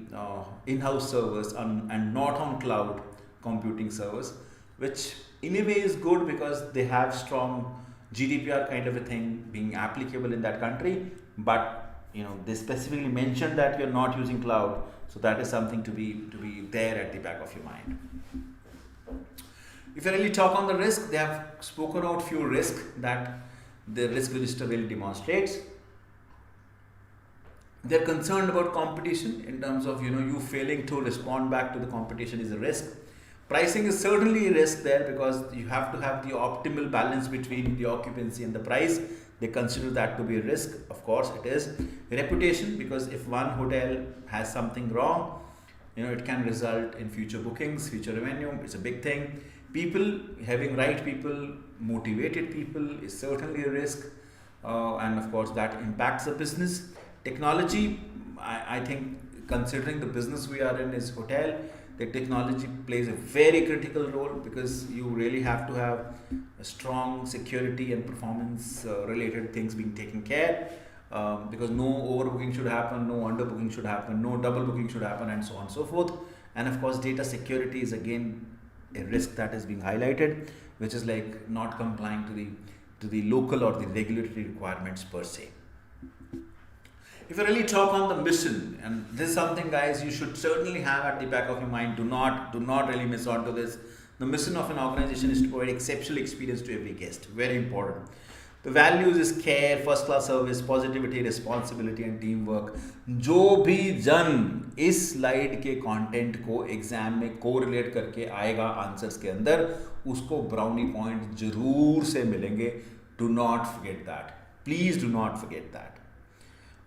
in-house servers and not on cloud computing servers, which in a way is good because they have strong GDPR kind of a thing being applicable in that country. But they specifically mentioned that you're not using cloud, so that is something to be there at the back of your mind. If I really talk on the risk, they have spoken out few risks that the risk register really demonstrates. They're concerned about competition in terms of you failing to respond back to the competition is a risk. Pricing is certainly a risk there because you have to have the optimal balance between the occupancy and the price. They consider that to be a risk. Of course it is. Reputation, because if one hotel has something wrong, it can result in future bookings, future revenue. It's a big thing. People, having right people, motivated people is certainly a risk, and of course that impacts the business. Technology, I think considering the business we are in is hotel, the technology plays a very critical role because you really have to have a strong security and performance related things being taken care, because no overbooking should happen, no underbooking should happen, no double booking should happen, and so on and so forth. And of course data security is again a risk that is being highlighted, which is like not complying to the local or the regulatory requirements per se. If you really talk on the mission, and this is something guys you should certainly have at the back of your mind, do not really miss out to this. The mission of an organization is to provide exceptional experience to every guest. Very important. The values is care, first class service, positivity, responsibility and teamwork. जो भी जन इस slide के content को exam में correlate करके आएगा answers के अंदर, उसको ब्राउनी पॉइंट जरूर से मिलेंगे. Do not forget that. Please do not forget that.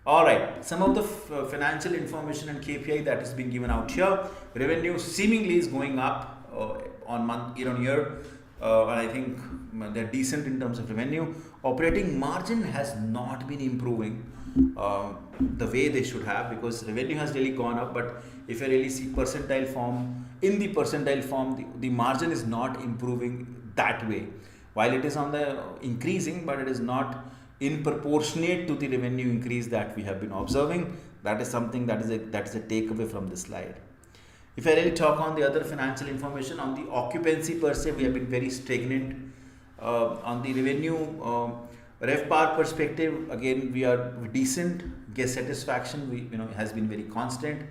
Alright, some of the financial information and KPI that is being given out here. Revenue seemingly is going up on month year on year, and I think they're decent in terms of revenue. Operating margin has not been improving the way they should have, because revenue has really gone up, but if you really see percentile form, in the percentile form the margin is not improving that way. While it is on the increasing, but it is not in proportionate to the revenue increase that we have been observing. That is something that is a takeaway from this slide. If I really talk on the other financial information, on the occupancy per se, we have been very stagnant. On the revenue, RevPAR perspective, again we are decent. Guest satisfaction, has been very constant.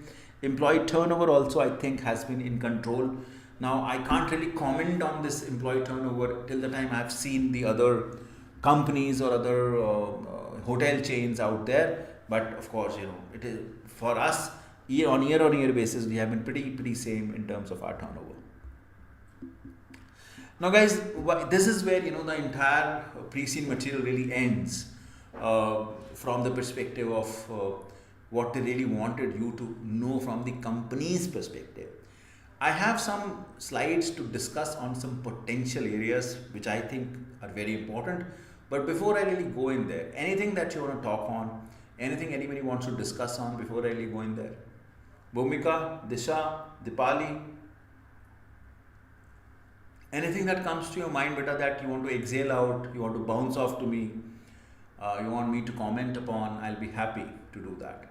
Employee turnover also I think has been in control. Now I can't really comment on this employee turnover till the time I have seen the other companies or other hotel chains out there, but of course it is for us year on year basis we have been pretty same in terms of our turnover. Now guys, this is where the entire pre-seen material really ends, from the perspective of what they really wanted you to know from the company's perspective. I have some slides to discuss on some potential areas which I think are very important. But before I really go in there, anything that you want to talk on, anything anybody wants to discuss on before I really go in there? Bhumika, Disha, Dipali? Anything that comes to your mind, beta, that you want to exhale out, you want to bounce off to me, you want me to comment upon, I'll be happy to do that.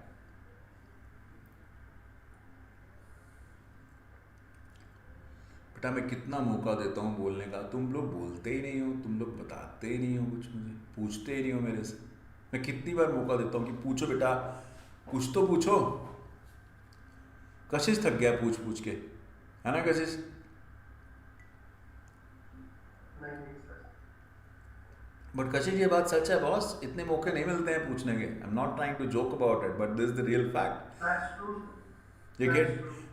बेटा मैं कितना मौका देता हूँ बोलने का, तुम लोग बोलते ही नहीं हो, तुम लोग बताते ही नहीं हो कुछ, मुझे पूछते ही नहीं हो मेरे से. मैं कितनी बार मौका देता हूँ कि पूछो बेटा, कुछ तो पूछो. कशिश थक गया पूछ पूछ के, है ना कशिश? बट कशिश ये बात सच है बॉस, इतने मौके नहीं मिलते हैं पूछने के. I am not trying to joke about it, but this is the real fact.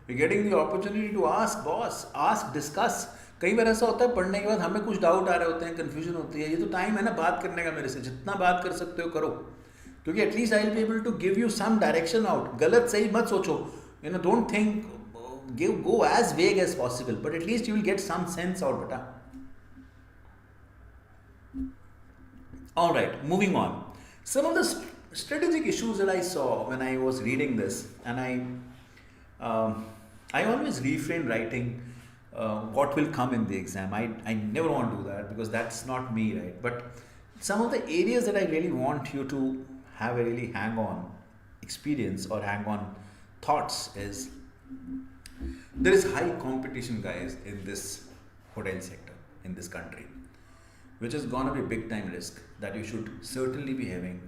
You're getting the opportunity to ask, boss, ask, discuss. कई बार ऐसा होता है पढ़ने के बाद हमें कुछ डाउट आ रहे होते हैं, कंफ्यूजन होती है. ये तो टाइम है ना बात करने का मेरे से, जितना बात कर सकते हो करो, क्योंकि at least I will be able to give you some direction out. गलत सही मत सोचो, you know, don't think, go as vague as possible, but at least you will get some sense out, beta. All right, moving on. Some of the strategic issues that I saw when I was reading this, and I always refrain writing what will come in the exam. I never want to do that because that's not me, right? But some of the areas that I really want you to have a really hang-on experience or hang-on thoughts is, there is high competition, guys, in this hotel sector in this country, which is gonna be a big time risk that you should certainly be having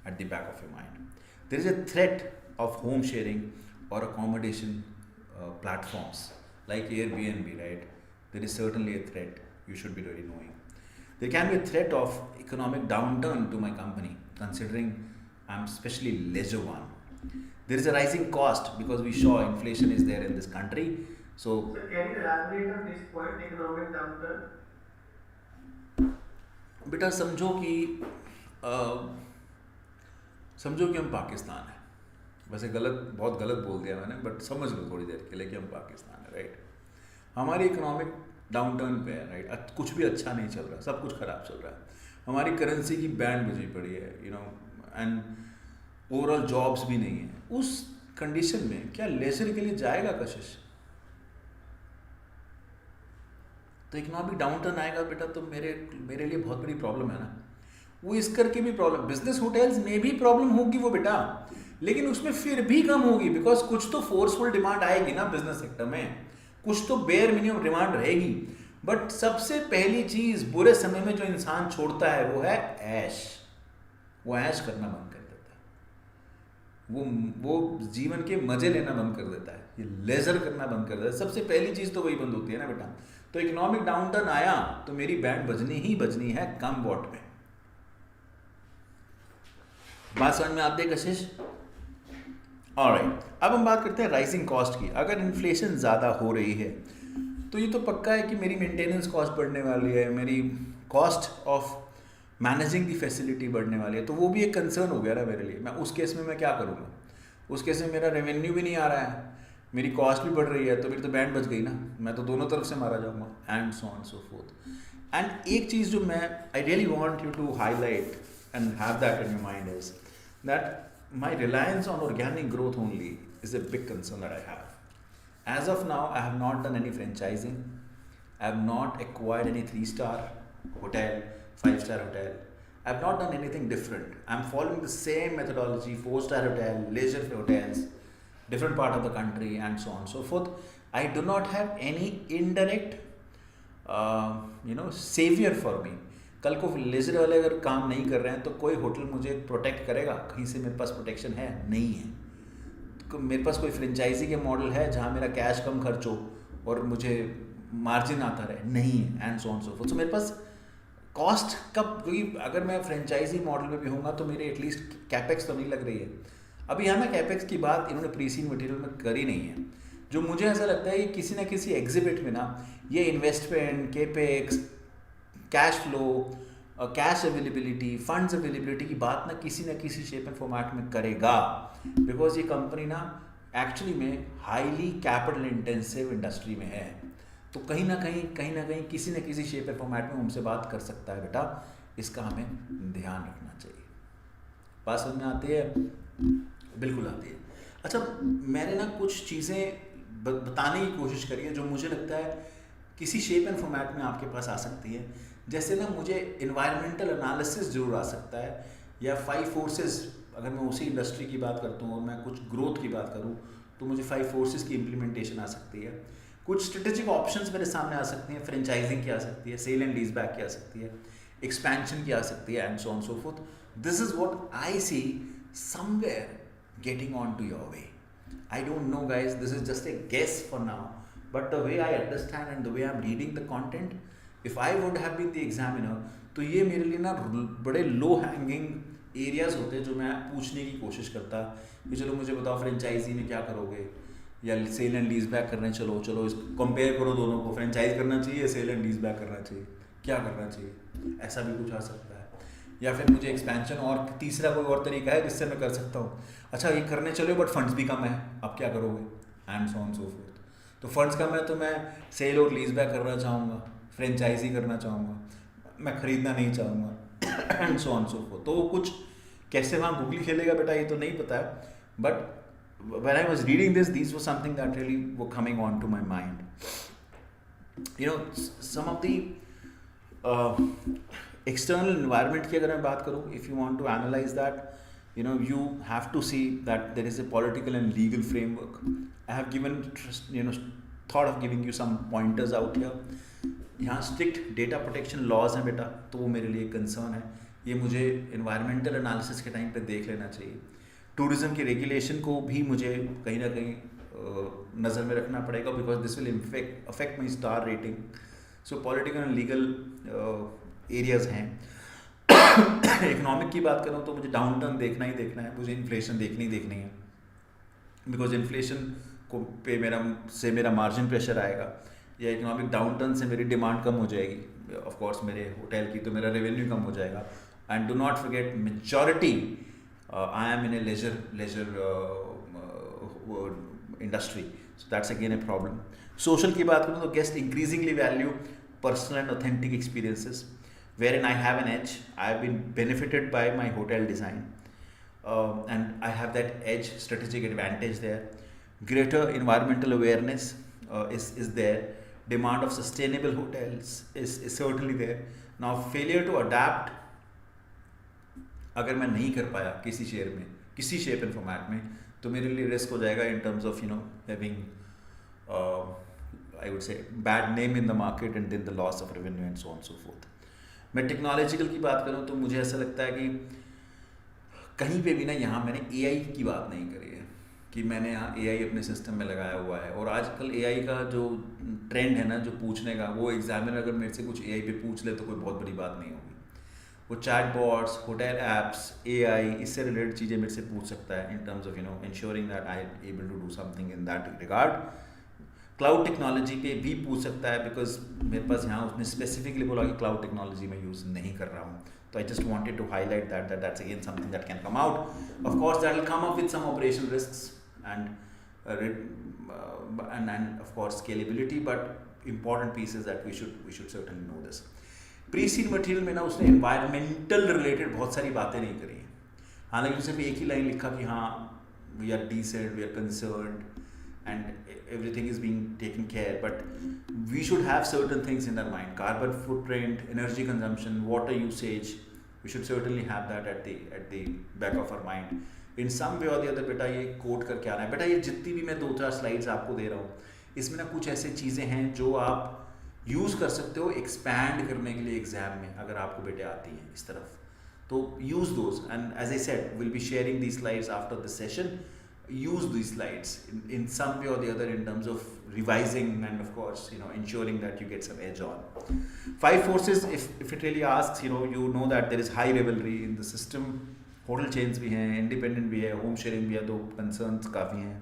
at the back of your mind. There is a threat of home sharing or accommodation platforms like Airbnb, right? There is certainly a threat you should be really knowing. There can be a threat of economic downturn to my company, considering I'm especially leisure one. There is a rising cost because we saw inflation is there in this country. So can you elaborate on this point, economic downturn? बेटा समझो कि हम पाकिस्तान है. वैसे बहुत गलत बोल दिया मैंने, बट समझ लो थोड़ी देर के लिए कि हम पाकिस्तान है, राइट? हमारी इकोनॉमिक डाउनटर्न पे है, राइट? कुछ भी अच्छा नहीं चल रहा, सब कुछ खराब चल रहा है. हमारी करेंसी की बैंड बजी पड़ी है, you know, and overall jobs भी नहीं है. उस कंडीशन में क्या लेजर के लिए जाएगा कशिश? तो इकोनॉमिक डाउनटर्न आएगा बेटा तो मेरे लिए बहुत बड़ी प्रॉब्लम है ना. वो इस करके भी प्रॉब्लम, बिजनेस होटल्स में भी प्रॉब्लम होगी वो बेटा, लेकिन उसमें फिर भी कम होगी, बिकॉज कुछ तो फोर्सफुल डिमांड आएगी ना बिजनेस सेक्टर में, कुछ तो बेयर मिनिमम डिमांड रहेगी. बट सबसे पहली चीज बुरे समय में जो इंसान छोड़ता है वो है ऐश. वो ऐश करना बंद कर देता है, वो जीवन के मजे लेना बंद कर देता है, ये लेजर करना बंद कर देता है. सबसे पहली चीज तो वही बंद होती है ना बेटा. तो इकोनॉमिक डाउनटर्न आया तो मेरी बैंड बजनी ही बजनी है कम वॉट में. बात समझ में आती है कशिश? ऑलराइट, अब हम बात करते हैं राइजिंग कॉस्ट की. अगर इन्फ्लेशन ज़्यादा हो रही है तो ये तो पक्का है कि मेरी मेंटेनेंस कॉस्ट बढ़ने वाली है, मेरी cost of managing the facility बढ़ने वाली है. तो वो भी एक कंसर्न हो गया ना मेरे लिए. मैं उस केस में मैं क्या करूँगा? उस केस में मेरा रेवेन्यू भी नहीं आ रहा है, मेरी कॉस्ट भी बढ़ रही है, तो मेरी तो बैंड बच गई ना. मैं तो दोनों तरफ से मारा जाऊँगा, and so on so forth. And एक चीज़ जो मैं I really want you to highlight and have that in your mind is that my reliance on organic growth only is a big concern that I have. As of now, I have not done any franchising. I have not acquired any 3-star hotel, 5-star hotel. I have not done anything different. I'm following the same methodology, 4-star hotel, leisure hotels, different part of the country, and so on and so forth. I do not have any indirect, savior for me. कल को laser वाले अगर काम नहीं कर रहे हैं तो कोई होटल मुझे प्रोटेक्ट करेगा? कहीं से मेरे पास प्रोटेक्शन है? नहीं है. तो मेरे पास कोई फ्रेंचाइजी के मॉडल है जहाँ मेरा कैश कम खर्च हो और मुझे मार्जिन आता रहे? नहीं है, and so on so fourth. तो मेरे पास कॉस्ट कब, क्योंकि अगर मैं फ्रेंचाइजी मॉडल में भी होऊंगा तो मेरे एटलीस्ट कैपेक्स तो नहीं लग रही है. अभी यहाँ ना कैपेक्स की बात इन्होंने प्रीसीन मटेरियल में करी नहीं है. जो मुझे ऐसा लगता है कि किसी ना किसी एग्जिबिट में ना ये investment, capex, cash flow, cash availability, funds availability की बात ना किसी शेप एंड फॉर्मेट में करेगा. बिकॉज ये कंपनी ना एक्चुअली में हाईली कैपिटल इंटेंसिव इंडस्ट्री में है. तो कहीं ना कहीं किसी न किसी शेप एंड फॉर्मेट में हमसे बात कर सकता है बेटा. इसका हमें ध्यान रखना चाहिए. बात समझ में आती है? बिल्कुल आती है. अच्छा, मैंने ना कुछ चीज़ें बताने की कोशिश करी है जो मुझे लगता है किसी शेप एंड फॉर्मेट में आपके पास आ सकती है। जैसे ना मुझे इन्वायरमेंटल एनालिसिस जरूर आ सकता है, या 5 फोर्सेस, अगर मैं उसी इंडस्ट्री की बात करता हूँ और मैं कुछ ग्रोथ की बात करूँ तो मुझे 5 फोर्सेस की इम्प्लीमेंटेशन आ सकती है। कुछ स्ट्रेटेजिक ऑप्शंस मेरे सामने आ सकती हैं, फ्रेंचाइजिंग की आ सकती है, सेल एंड लीज बैक की आ सकती है, एक्सपेंशन की आ सकती है, and so on so fourth. This is what I C somewhere getting on to your way. I don't know guys, this is just a guess for now, but the way I understand and the way I'm reading the content, if I would have been the examiner, तो ये मेरे लिए ना बड़े low hanging areas होते हैं जो मैं पूछने की कोशिश करता कि चलो मुझे बताओ फ्रेंचाइजी में क्या करोगे, या सेल एंड लीज बैक करने, चलो चलो इस कंपेयर करो दोनों को, फ्रेंचाइज करना चाहिए, सेल एंड लीज बैक करना चाहिए, क्या करना चाहिए, ऐसा भी कुछ आ सकता है। या फिर मुझे एक्सपेंशन, और तीसरा कोई और तरीका है जिससे मैं कर सकता हूँ, अच्छा ये करने चलो बट फंड्स भी कम है, अब क्या करोगे, and so on so fourth. तो फंड्स कम है तो मैं सेल और लीज बैक करना चाहूँगा, फ्रेंचाइजी करना चाहूँगा, मैं खरीदना नहीं चाहूँगा, and so on so fourth. तो वो कुछ कैसे वहाँ गूगली खेलेगा बेटा ये तो नहीं पता है, but when I was reading this, these were something that really were coming on to my mind. You know, some of the external environment की अगर मैं बात करूँ, if you want to analyze that, you know, you have to see that there is a political and legal framework. I have given, you know, thought of giving you some pointers out here. यहाँ strict data protection laws हैं बेटा, तो वो मेरे लिए concern है, ये मुझे environmental analysis के टाइम पे देख लेना चाहिए। टूरिज्म की रेगुलेशन को भी मुझे कहीं ना कहीं नज़र में रखना पड़ेगा, because this will affect my star rating. So political and legal areas हैं। इकोनॉमिक की बात करूँ तो मुझे डाउन टर्न देखना ही देखना है, मुझे इन्फ्लेशन देखनी ही देखनी है, बिकॉज इन्फ्लेशन को पे मेरा मार्जिन प्रेशर आएगा, या इकोनॉमिक डाउन टर्न से मेरी डिमांड कम हो जाएगी, ऑफ कोर्स मेरे होटल की, तो मेरा रेवेन्यू कम हो जाएगा। And do not forget majority I am in a leisure industry, so that's again a problem. Social की बात करूँ तो guests increasingly value personal and authentic experiences, wherein I have an edge. I have been benefited by my hotel design, and I have that edge, strategic advantage there. Greater environmental awareness is there. Demand of sustainable hotels is certainly there. Now failure to adapt, अगर मैं नहीं कर पाया किसी share में, किसी shape and format में, तो मेरे लिए रिस्क हो जाएगा in terms of, you know, having I would say bad name in the market and then the loss of revenue and so on so forth. मैं टेक्नोलॉजिकल की बात करूँ तो मुझे ऐसा लगता है कि कहीं पे भी ना, यहाँ मैंने एआई की बात नहीं करी है कि मैंने यहाँ एआई अपने सिस्टम में लगाया हुआ है, और आजकल एआई का जो ट्रेंड है ना जो पूछने का, वो एग्जामिनर अगर मेरे से कुछ एआई पे पूछ ले तो कोई बहुत बड़ी बात नहीं होगी। वो चैटबॉट्स, होटल एप्स, एआई, इससे रिलेटेड चीज़ें मेरे से पूछ सकता है in terms of, you know, ensuring that I am able to do something in that regard. Cloud technology पे भी पूछ सकता है, बिकॉज मेरे पास यहाँ उसने स्पेसिफिकली बोला कि क्लाउड टेक्नोलॉजी मैं यूज़ नहीं कर रहा हूँ, तो I just wanted to highlight that's again something that can come out. Of course that will come up with some operation risks and of course scalability, but important piece is that we should certainly know this. Pre-scene material में ना उसने environmental related बहुत सारी बातें नहीं करी हैं, हालांकि सिर्फ एक ही लाइन लिखा कि हाँ we are decent, we are concerned and everything is being taken care, but we should have certain things in our mind: carbon footprint, energy consumption, water usage. We should certainly have that at the back of our mind. In some way or the other, बेटा ये coat करके आना है। बेटा ये जितनी भी मैं 2-4 स्लाइड्स आपको दे रहा हूँ, इसमें ना कुछ ऐसे चीज़ें हैं जो आप यूज़ कर सकते हो एक्सपैंड करने के लिए एग्जाम में, अगर आपको बेटे आती हैं इस तरफ, तो use those. And as I said, will be sharing the slides after the session. Use these slides in some way or the other in terms of revising and of course, you know, ensuring that you get some edge on. 5 forces, if it really asks, you know that there is high rivalry in the system. Hotel chains भी हैं, independent भी है, home sharing भी है, तो concerns काफ़ी हैं.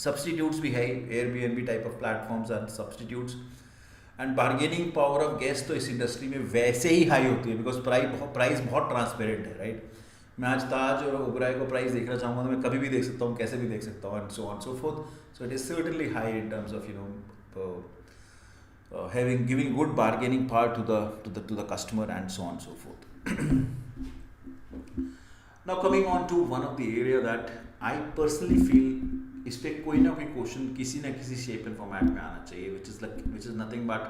Substitutes भी है, Airbnb type of platforms are substitutes. And bargaining power of guests तो इस इंडस्ट्री में वैसे ही हाई होती है, because प्राइस बहुत ट्रांसपेरेंट है, राइट? मैं आज ताज और ओबराय को प्राइस देखना चाहूँगा तो मैं कभी भी देख सकता हूँ, कैसे भी देख सकता हूँ, and so on so forth. So it is certainly high in terms of giving good bargaining power to the customer and so on so forth. Now coming on to one of the area that I personally feel इस पे कोई ना कोई question किसी ना किसी shape and format में आना चाहिए, which is nothing but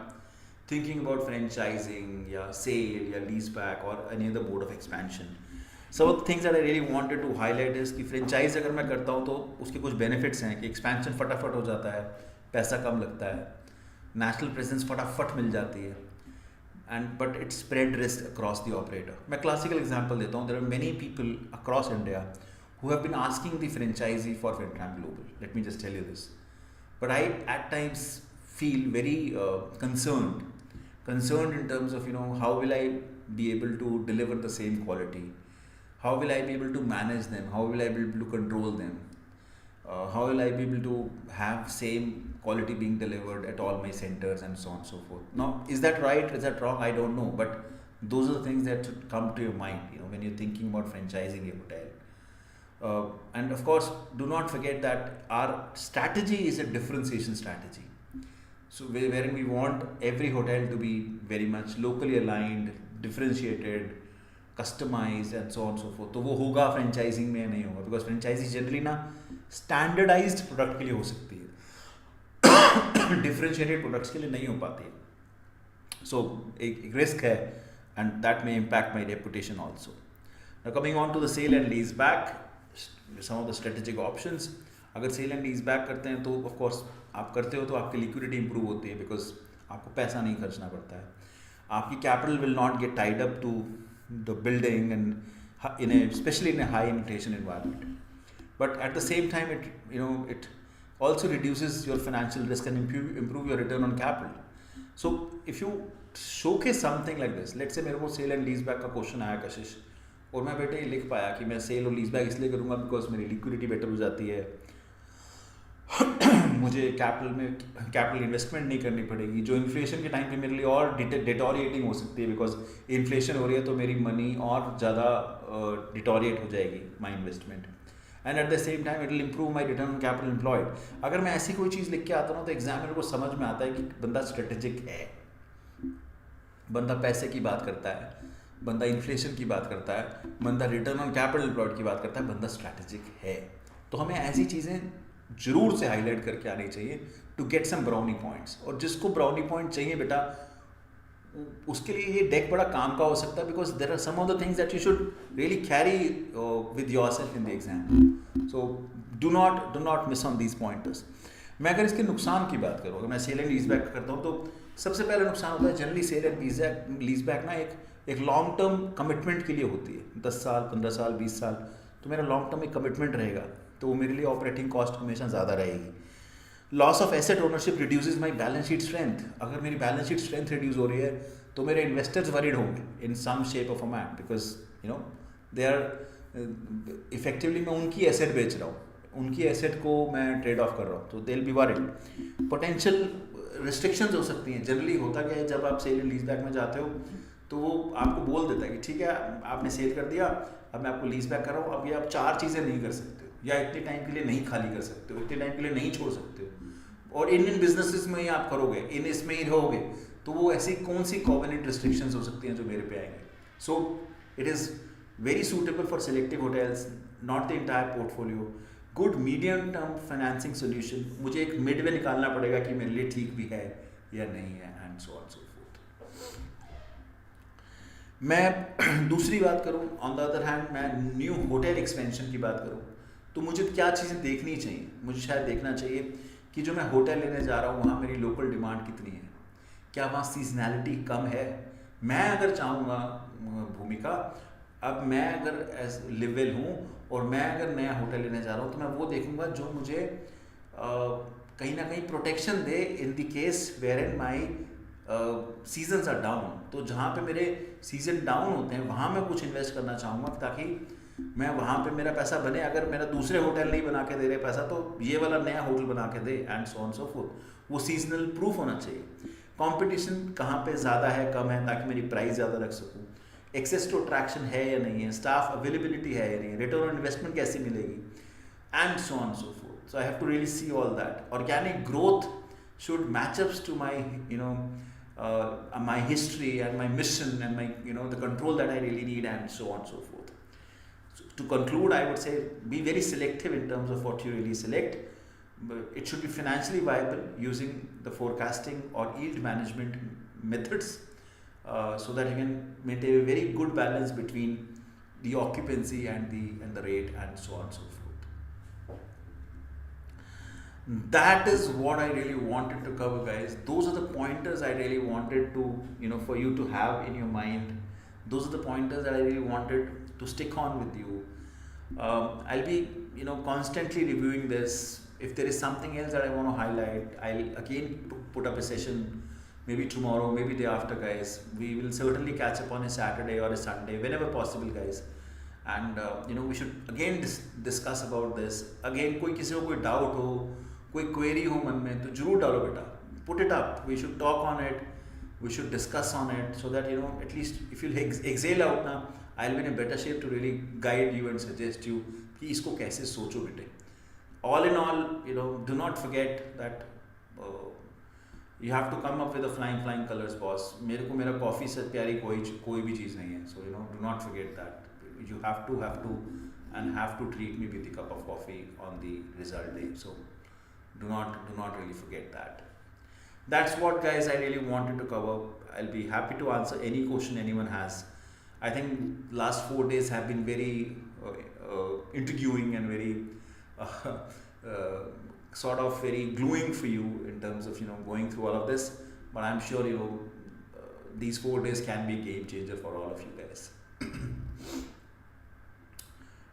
thinking about franchising या sale या lease back or any other mode of expansion. Some of the things that I really wanted to highlight is कि franchise अगर मैं करता हूँ तो उसके कुछ benefits हैं कि expansion फटाफट हो जाता है, पैसा कम लगता है, national presence फटाफट मिल जाती है, and but it spread risk across the operator. मैं classical example देता हूँ. There are many people across India who have been asking the franchisee for FinTram Global. Let me just tell you this. But I at times feel very concerned in terms of, how will I be able to deliver the same quality? How will I be able to manage them? How will I be able to control them? How will I be able to have same quality being delivered at all my centers and so on and so forth? Now, is that right? Is that wrong? I don't know. But those are the things that should come to your mind, when you're thinking about franchising a hotel. And of course, do not forget that our strategy is a differentiation strategy. So wherein we want every hotel to be very much locally aligned, differentiated, customized and so on and so forth. तो वो होगा franchising में नहीं होगा, because franchising generally ना standardized product के लिए हो सकती है, differentiated products के लिए नहीं हो पाती है. So एक risk है, and that may impact my reputation also. Now coming on to the sale and lease back, some of the strategic options. अगर सेल एंड लीज बैक करते हैं तो ऑफ कोर्स आप करते हो तो आपकी लिक्विडिटी इंप्रूव होती है, बिकॉज आपको पैसा नहीं खर्चना पड़ता है. आपकी capital will not get tied up to the building and in specially in high inflation environment. But at the same time it also reduces your financial risk and improve your return on capital. So if you showcase something like this, let's say मेरे को cell and lease back का question आया कशिश, और मैं बेटे लिख पाया कि मैं सेल और लीज बैक इसलिए करूँगा बिकॉज मेरी लिक्विडिटी बेटर हो जाती है, मुझे कैपिटल इन्वेस्टमेंट नहीं करनी पड़ेगी, जो इन्फ्लेशन के टाइम पे मेरे लिए और डिटोरिएटिंग हो सकती है, बिकॉज इन्फ्लेशन हो रही है तो मेरी मनी और ज़्यादा डिटोरिएट हो जाएगी, माई investment, and eight the same time it will improve my return on capital employed. अगर मैं ऐसी कोई चीज़ लिख के आता हूँ तो एग्जामिनर को समझ में आता है कि बंदा स्ट्रेटेजिक है, बंदा पैसे की बात करता है, बंदा इन्फ्लेशन की बात करता है, बंदा रिटर्न ऑन कैपिटल एम्प्लॉयड की बात करता है, बंदा स्ट्रैटेजिक है. तो हमें ऐसी चीज़ें जरूर से हाईलाइट करके आनी चाहिए to get some brownie points. और जिसको ब्राउनी पॉइंट चाहिए बेटा, उसके लिए ये डेक बड़ा काम का हो सकता है, because there are some of the things that you should really carry with yourself in the exam. So do not miss on these pointers. मैं अगर इसके नुकसान की बात करूँ, अगर मैं सेल एंड लीज बैक करता हूँ तो सबसे पहला नुकसान होता है generally sale and lease back ना एक लॉन्ग टर्म कमिटमेंट के लिए होती है. 10 साल 15 साल 20 साल तो मेरा लॉन्ग टर्म एक कमिटमेंट रहेगा, तो वो मेरे लिए ऑपरेटिंग कॉस्ट हमेशा ज़्यादा रहेगी. Loss of asset ownership reduces my balance sheet strength. अगर मेरी बैलेंस शीट स्ट्रेंथ रिड्यूस हो रही है तो मेरे इन्वेस्टर्स वरीड होंगे in some shape of format, because they are effectively मैं उनकी एसेट बेच रहा हूँ, उनकी एसेट को मैं ट्रेड ऑफ कर रहा हूँ, तो they will be worried. Potential restrictions हो सकती हैं. जनरली होता क्या है, जब आप सेल एंड लीज बैक में जाते हो तो वो आपको बोल देता है कि ठीक है आपने सेल कर दिया, अब मैं आपको लीज बैक कर रहा हूँ, अब ये आप 4 चीज़ें नहीं कर सकते हो, या इतने टाइम के लिए नहीं खाली कर सकते हो, इतने टाइम के लिए नहीं छोड़ सकते हो, और इन बिजनेसेस में ही आप करोगे, इसमें ही रहोगे. तो वो ऐसी कौन सी कॉवेनेंट रिस्ट्रिक्शंस हो सकती हैं जो मेरे पे आएंगे. So it is very suitable for selective hotels, not the entire portfolio. Good medium term financing solution. मुझे एक मिड वे निकालना पड़ेगा कि मेरे लिए ठीक भी है या नहीं है, and so on so forth. मैं दूसरी बात करूँ, ऑन द अदर हैंड मैं न्यू होटल एक्सपेंशन की बात करूँ तो मुझे क्या चीज़ें देखनी चाहिए. मुझे शायद देखना चाहिए कि जो मैं होटल लेने जा रहा हूँ वहाँ मेरी लोकल डिमांड कितनी है, क्या वहाँ सीजनैलिटी कम है. मैं अगर चाहूँगा भूमिका, अब मैं अगर एज लिवेल हूँ और मैं अगर नया होटल लेने जा रहा हूँ तो मैं वो देखूँगा जो मुझे कहीं ना कहीं प्रोटेक्शन दे in the case where in my seasons are down. तो जहाँ पे मेरे सीजन डाउन होते हैं वहाँ मैं कुछ इन्वेस्ट करना चाहूँगा ताकि मैं वहाँ पे मेरा पैसा बने. अगर मेरा दूसरे होटल नहीं बना के दे रहे पैसा तो ये वाला नया होटल बना के दे, and so on so forth. वो सीजनल प्रूफ होना चाहिए. कंपटीशन कहाँ पे ज़्यादा है कम है, ताकि मेरी प्राइस ज़्यादा रख सकूँ. एक्सेस टू अट्रैक्शन है या नहीं है, स्टाफ अवेलेबिलिटी है या नहीं है, रिटर्न ऑन इन्वेस्टमेंट कैसी मिलेगी, and so on so forth. So I have to really see all that. Organic growth should match up to my my history and my mission and my the control that I really need, and so on so forth. So to conclude, I would say be very selective in terms of what you really select. It should be financially viable using the forecasting or yield management methods, so that you can maintain a very good balance between the occupancy and the rate and so on and so forth. That is what I really wanted to cover, guys. Those are the pointers I really wanted to, for you to have in your mind. Those are the pointers that I really wanted to stick on with you. I'll be, constantly reviewing this. If there is something else that I want to highlight, I'll again put up a session, maybe tomorrow, maybe day after, guys. We will certainly catch up on a Saturday or a Sunday, whenever possible, guys. And we should again discuss about this. Again, कोई किसी को कोई doubt हो, कोई query हो मन में, तो जरूर डालो बेटा. Put it up. We should talk on it. We should discuss on it, so that at least if you exhale out now, I'll be in a better shape to really guide you and suggest you कि इसको कैसे सोचो बेटे. All in all, do not forget that you have to come up with the flying colors, boss. मेरे को मेरा coffee से प्यारी कोई भी चीज़ नहीं है. So do not forget that. You have to treat me with a cup of coffee on the result day. So do not really forget that. That's what, guys, I really wanted to cover. I'll be happy to answer any question anyone has. I think last 4 days have been very intriguing and very sort of very gluing for you in terms of going through all of this. But I'm sure these 4 days can be a game changer for all of you guys.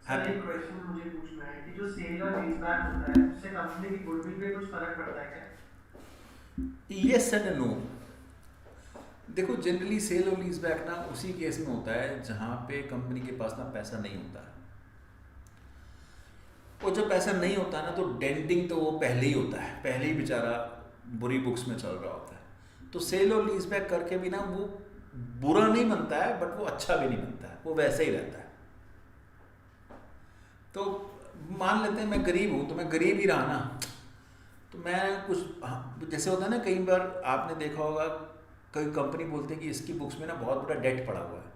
Sir एक question मुझे पूछना है कि जो cell और लीजबैक होता है उससे कंपनी की गुडविल पे कुछ फर्क पड़ता है क्या? Yes and no. देखो, जनरली सेल और लीजबैक ना उसी केस में होता है जहाँ पे कंपनी के पास ना पैसा नहीं होता है. और जब पैसा नहीं होता है ना, तो डेंटिंग तो वो पहले ही होता है, पहले ही बेचारा बुरी बुक्स में चल रहा होता है. तो सेल और लीजबैक करके भी ना वो बुरा नहीं बनता है, बट वो अच्छा भी नहीं बनता है, वो वैसे ही रहता है. तो मान लेते हैं मैं गरीब हूँ, तो मैं गरीब ही रहा ना, तो मैं कुछ जैसे होता है ना, कई बार आपने देखा होगा कई कंपनी बोलते हैं कि इसकी बुक्स में ना बहुत बड़ा डेट पड़ा हुआ है,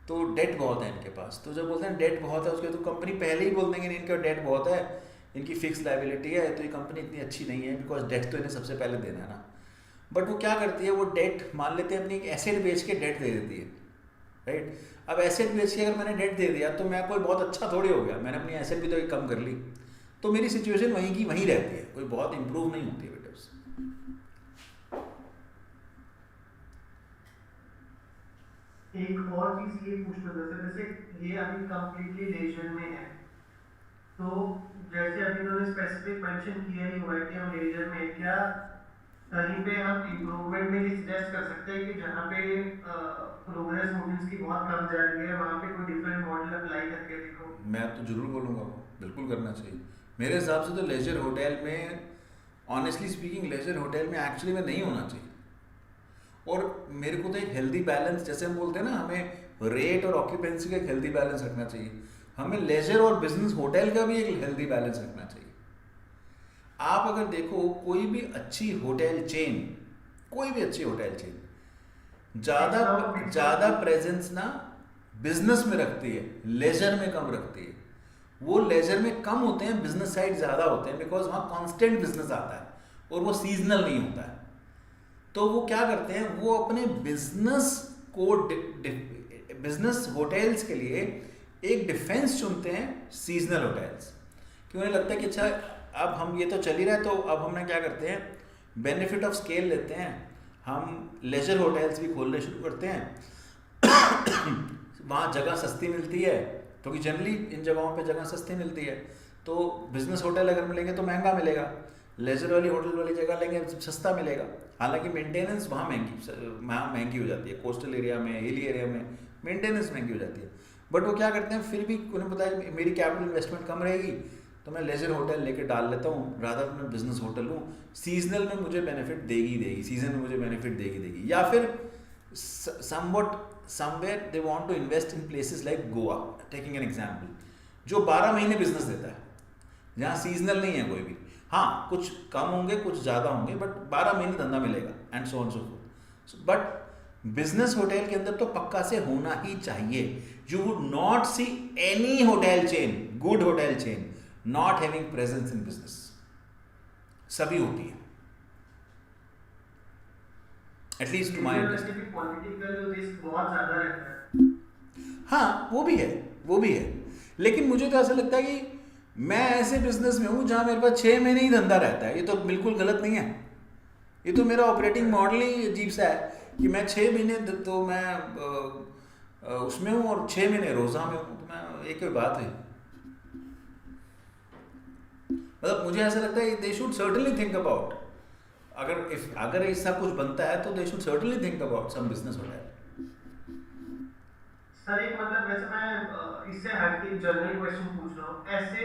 तो डेट बहुत है इनके पास. तो जब बोलते हैं डेट बहुत है, उसके तो कंपनी पहले ही बोल देंगे इनका डेट बहुत है, इनकी फिक्स लायबिलिटी है, तो ये कंपनी इतनी अच्छी नहीं है, बिकॉज डेट तो इन्हें सबसे पहले देना है ना. बट वो क्या करती है, वो डेट मान लेते हैं अपनी एक एसेट बेच के डेट दे देती है, राइट. अब एसेट बेच के अगर मैंने डेट दे दिया तो मैं कोई बहुत अच्छा थोड़ी हो गया, मैंने अपनी एसेट भी तो कम कर ली, तो मेरी सिचुएशन वहीं की वहीं रहती है, कोई बहुत इंप्रूव नहीं होती है बेटा उससे. एक और चीज ये पूछना था सर, जैसे ये अभी कंप्लीटली लेजर में है, तो जैसे अभी उन्होंने स्पेसिफिक मेंशन किया ही हुआ है कि हम लेजर में, क्या कहीं पे हम इम्प्रूवमेंट में ये सजेस्ट कर सकते हैं कि जहाँ पे प्रोग्रेस होटल्स की बहुत कम जा रही है, वहाँ पे कोई डिफरेंट मॉडल अप्लाई करके देखो? मैं तो जरूर बोलूँगा, बिल्कुल करना चाहिए. मेरे हिसाब से तो लेजर होटल में, ऑनेस्टली स्पीकिंग, लेजर होटल में एक्चुअली में नहीं होना चाहिए. और मेरे को तो एक हेल्दी बैलेंस, जैसे हम बोलते हैं ना, हमें रेट और ऑक्यूपेंसी का एक हेल्दी बैलेंस रखना चाहिए, हमें लेजर और बिजनेस होटल का भी एक हेल्दी बैलेंस रखना चाहिए. आप अगर देखो कोई भी अच्छी होटल चेन, कोई भी अच्छी होटल चेन ज़्यादा प्रेजेंस ना बिजनेस में रखती है, लेजर में कम रखती है. वो लेजर में कम होते हैं, बिजनेस साइड ज़्यादा होते हैं, बिकॉज वहाँ कांस्टेंट बिजनेस आता है और वो सीजनल नहीं होता है. तो वो क्या करते हैं, वो अपने बिजनेस को बिजनेस होटल्स के लिए एक डिफेंस चुनते हैं, सीजनल होटल्स, क्यों उन्हें लगता है कि अच्छा अब हम ये तो चल ही रहा है, तो अब हमने क्या करते हैं, बेनिफिट ऑफ स्केल लेते हैं, हम लेजर होटल्स भी खोलने शुरू करते हैं. वहाँ जगह सस्ती मिलती है, क्योंकि जनरली इन जगहों पे जगह सस्ती मिलती है, तो बिजनेस होटल अगर मिलेंगे तो महंगा मिलेगा, लेजर वाली होटल वाली जगह लेंगे सस्ता मिलेगा. हालांकि मेंटेनेंस वहाँ महंगी हो जाती है, कोस्टल एरिया में, हिली एरिया में मेंटेनेंस महंगी हो जाती है. बट वो क्या करते हैं, फिर भी उन्हें पता है मेरी कैपिटल इन्वेस्टमेंट कम रहेगी, तो मैं लेजर होटल लेके डाल लेता हूँ, रादर मैं बिजनेस होटल लूँ, सीजनल में मुझे बेनिफिट देगी, सीजन में मुझे बेनिफिट देगी. या फिर somewhere they want to invest in places like Goa, taking an example, जो 12 महीने बिजनेस देता है, जहाँ सीजनल नहीं है कोई भी. हाँ, कुछ कम होंगे, कुछ ज़्यादा होंगे, बट 12 महीने धंधा मिलेगा, and so on so fourth. But business hotel के अंदर तो पक्का से होना ही चाहिए. You would not see any hotel chain, good hotel chain, not having presence in business. सभी होती है, एटलीस्ट टू माई मुझे लगता है अंडरस्टैंडिंग। कि पॉलिटिकल रिस्क बहुत ज्यादा रहता है। हाँ वो भी है, वो भी है, लेकिन मुझे तो ऐसा लगता है कि मैं ऐसे बिजनेस में हूँ जहाँ मेरे पास 6 महीने ही धंधा रहता है। ये तो बिल्कुल गलत नहीं है, ये तो मेरा ऑपरेटिंग मॉडल ही अजीब सा है कि मैं 6 महीने तो मैं उसमें हूँ और 6 महीने रोज़ा में हूँ, तो मैं एक ही बात है। मतलब मुझे ऐसा लगता है they should certainly think about, अगर ऐसा कुछ बनता है तो they should certainly think about some business hotel. Sir एक मतलब वैसे मैं इससे हट के जनरल क्वेश्चन पूछ रहा हूँ, ऐसे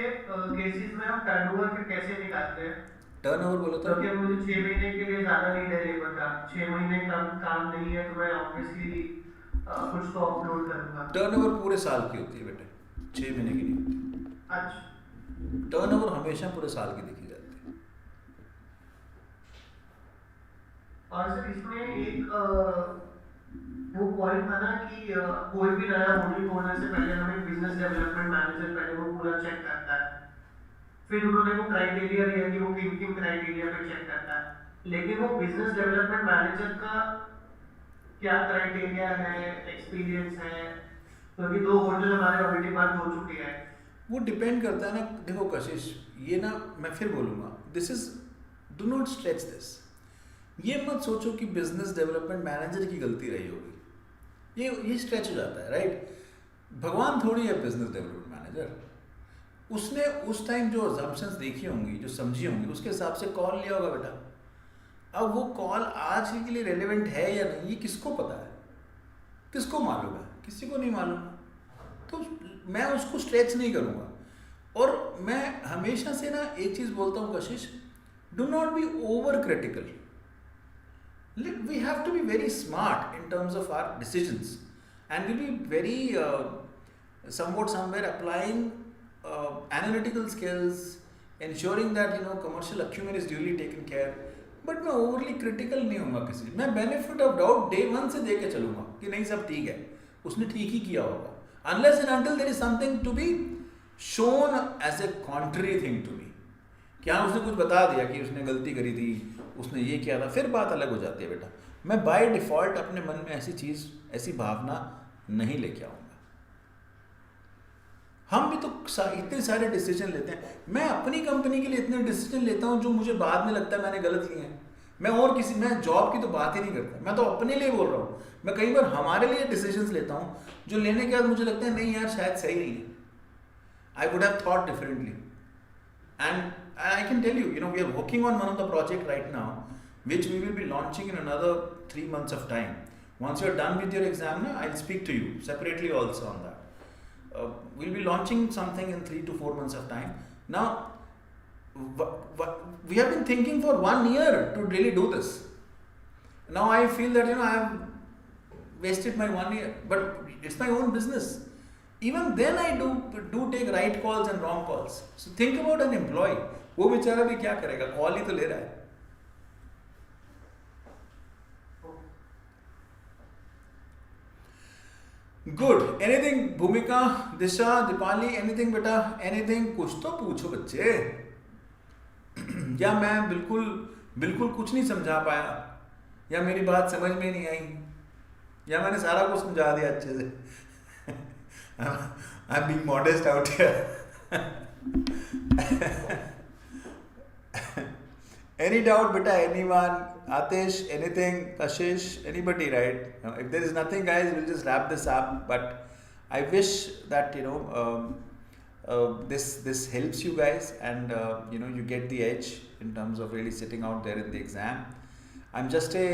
केसेस में हम टर्नओवर फिर कैसे निकालते हैं? टर्नओवर बोलो तो क्योंकि मुझे 6 महीने के लिए ज्यादा नीड है लेबर का, 6 महीने कम काम नहीं है तो मैं ऑब्वियसली कुछ तो अपलोड करूंगा। टर्नओवर पूरे साल की होती है बेटे, 6 महीने की नहीं होती। अच्छा। टर्नओवर हमेशा पूरे साल की देखी जाती है। और सर इसमें एक वो पॉइंट था ना कि कोई भी नया होल्डिंग होने से पहले हमें बिजनेस डेवलपमेंट मैनेजर पहले वो पूरा चेक करता है। फिर उन्होंने वो क्राइटेरिया दिया कि वो किन किन क्राइटेरिया पे चेक करता है, लेकिन वो बिजनेस डेवलपमेंट मैनेजर का क्या क्राइटेरिया है, एक्सपीरियंस है? क्योंकि 2 होटल हमारे ऑलरेडी बंद हो चुके हैं। वो डिपेंड करता है ना। देखो कशिश, ये ना मैं फिर बोलूँगा, this is, do not stretch this. ये मत सोचो कि बिजनेस डेवलपमेंट मैनेजर की गलती रही होगी, ये स्ट्रेच हो जाता है, राइट? भगवान थोड़ी है बिजनेस डेवलपमेंट मैनेजर। उसने उस टाइम जो अजम्पशंस देखी होंगी, जो समझी होंगी, उसके हिसाब से कॉल लिया होगा बेटा। अब वो कॉल आज के लिए रेलेवेंट है या नहीं, ये किसको पता है, किसको मालूम है? किसी को नहीं मालूम। तो मैं उसको स्ट्रेच नहीं करूँगा। और मैं हमेशा से ना एक चीज़ बोलता हूँ कशिश, do not be over critical. We have to be very smart in terms of our decisions, and we'll be very somewhere applying analytical skills, ensuring that commercial acumen is duly taken care. But मैं overly critical नहीं होऊंगा किसी, मैं benefit of doubt day 1 से दे के चलूंगा कि नहीं सब ठीक है, उसने ठीक ही किया होगा, unless and until there is something to be shown as a contrary thing to me. क्या उसने कुछ बता दिया कि उसने गलती करी थी, उसने ये किया था, फिर बात अलग हो जाती है बेटा। मैं बाय डिफ़ॉल्ट अपने मन में ऐसी चीज़, ऐसी भावना नहीं लेके आऊँगा। हम भी तो इतने सारे डिसीजन लेते हैं। मैं अपनी कंपनी के लिए इतने डिसीजन लेता हूँ जो मुझे बाद में लगता है मैंने गलत लिए हैं। मैं जॉब की तो बात ही नहीं करता, मैं तो अपने लिए बोल रहा हूँ। मैं कई बार हमारे लिए डिसीजंस लेता हूँ जो लेने के बाद मुझे लगता है नहीं यार शायद सही नहीं है, आई would have thought differently. And I can tell you, we are working on one of the project right now, which we will be launching in another 3 months of time. Once you are done with your exam, I'll speak to you separately also on that. We'll be launching something in 3 to 4 months of time. Now, we have been thinking for 1 year to really do this. Now I feel that I have wasted my 1 year, but it's my own business. Even then I do take right calls and wrong calls. So think about an employee. वो बेचारा भी क्या करेगा, call ही तो ले रहा है। Good. Anything भूमिका, दिशा, दीपाली, एनीथिंग बेटा, एनीथिंग? कुछ तो पूछो बच्चे। या मैं बिल्कुल कुछ नहीं समझा पाया, या मेरी बात समझ में नहीं आई, या मैंने सारा कुछ समझा दिया अच्छे से? I'm being modest out here. Any doubt, beta? Anyone? Atish? Anything? Kashish? Anybody? Right? If there is nothing, guys, we'll just wrap this up. But I wish that this helps you guys, and you get the edge in terms of really sitting out there in the exam. I'm just a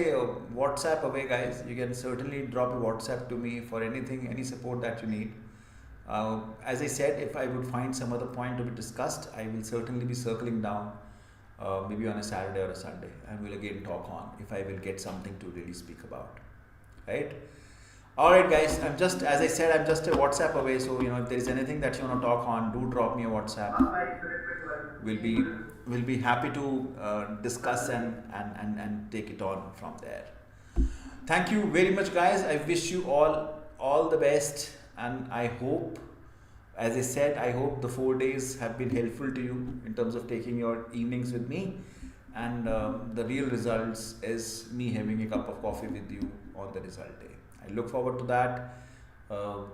WhatsApp away, guys. You can certainly drop a WhatsApp to me for anything, any support that you need. As I said, if I would find some other point to be discussed, I will certainly be circling down, maybe on a Saturday or a Sunday, and we'll again talk on if I will get something to really speak about. Right? Alright guys, as I said, I'm just a WhatsApp away, so if there is anything that you want to talk on, do drop me a WhatsApp. We'll be happy to discuss and take it on from there. Thank you very much guys. I wish you all the best, and I hope, as I said, I hope the 4 days have been helpful to you in terms of taking your evenings with me. and the real results is me having a cup of coffee with you on the result day. I look forward to that.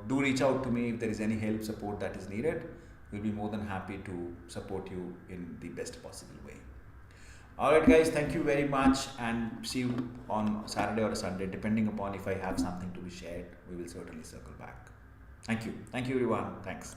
Do reach out to me if there is any help, support that is needed. We'll be more than happy to support you in the best possible way. Alright guys, thank you very much, and see you on Saturday or Sunday, depending upon if I have something to be shared. We will certainly circle back. Thank you everyone. Thanks.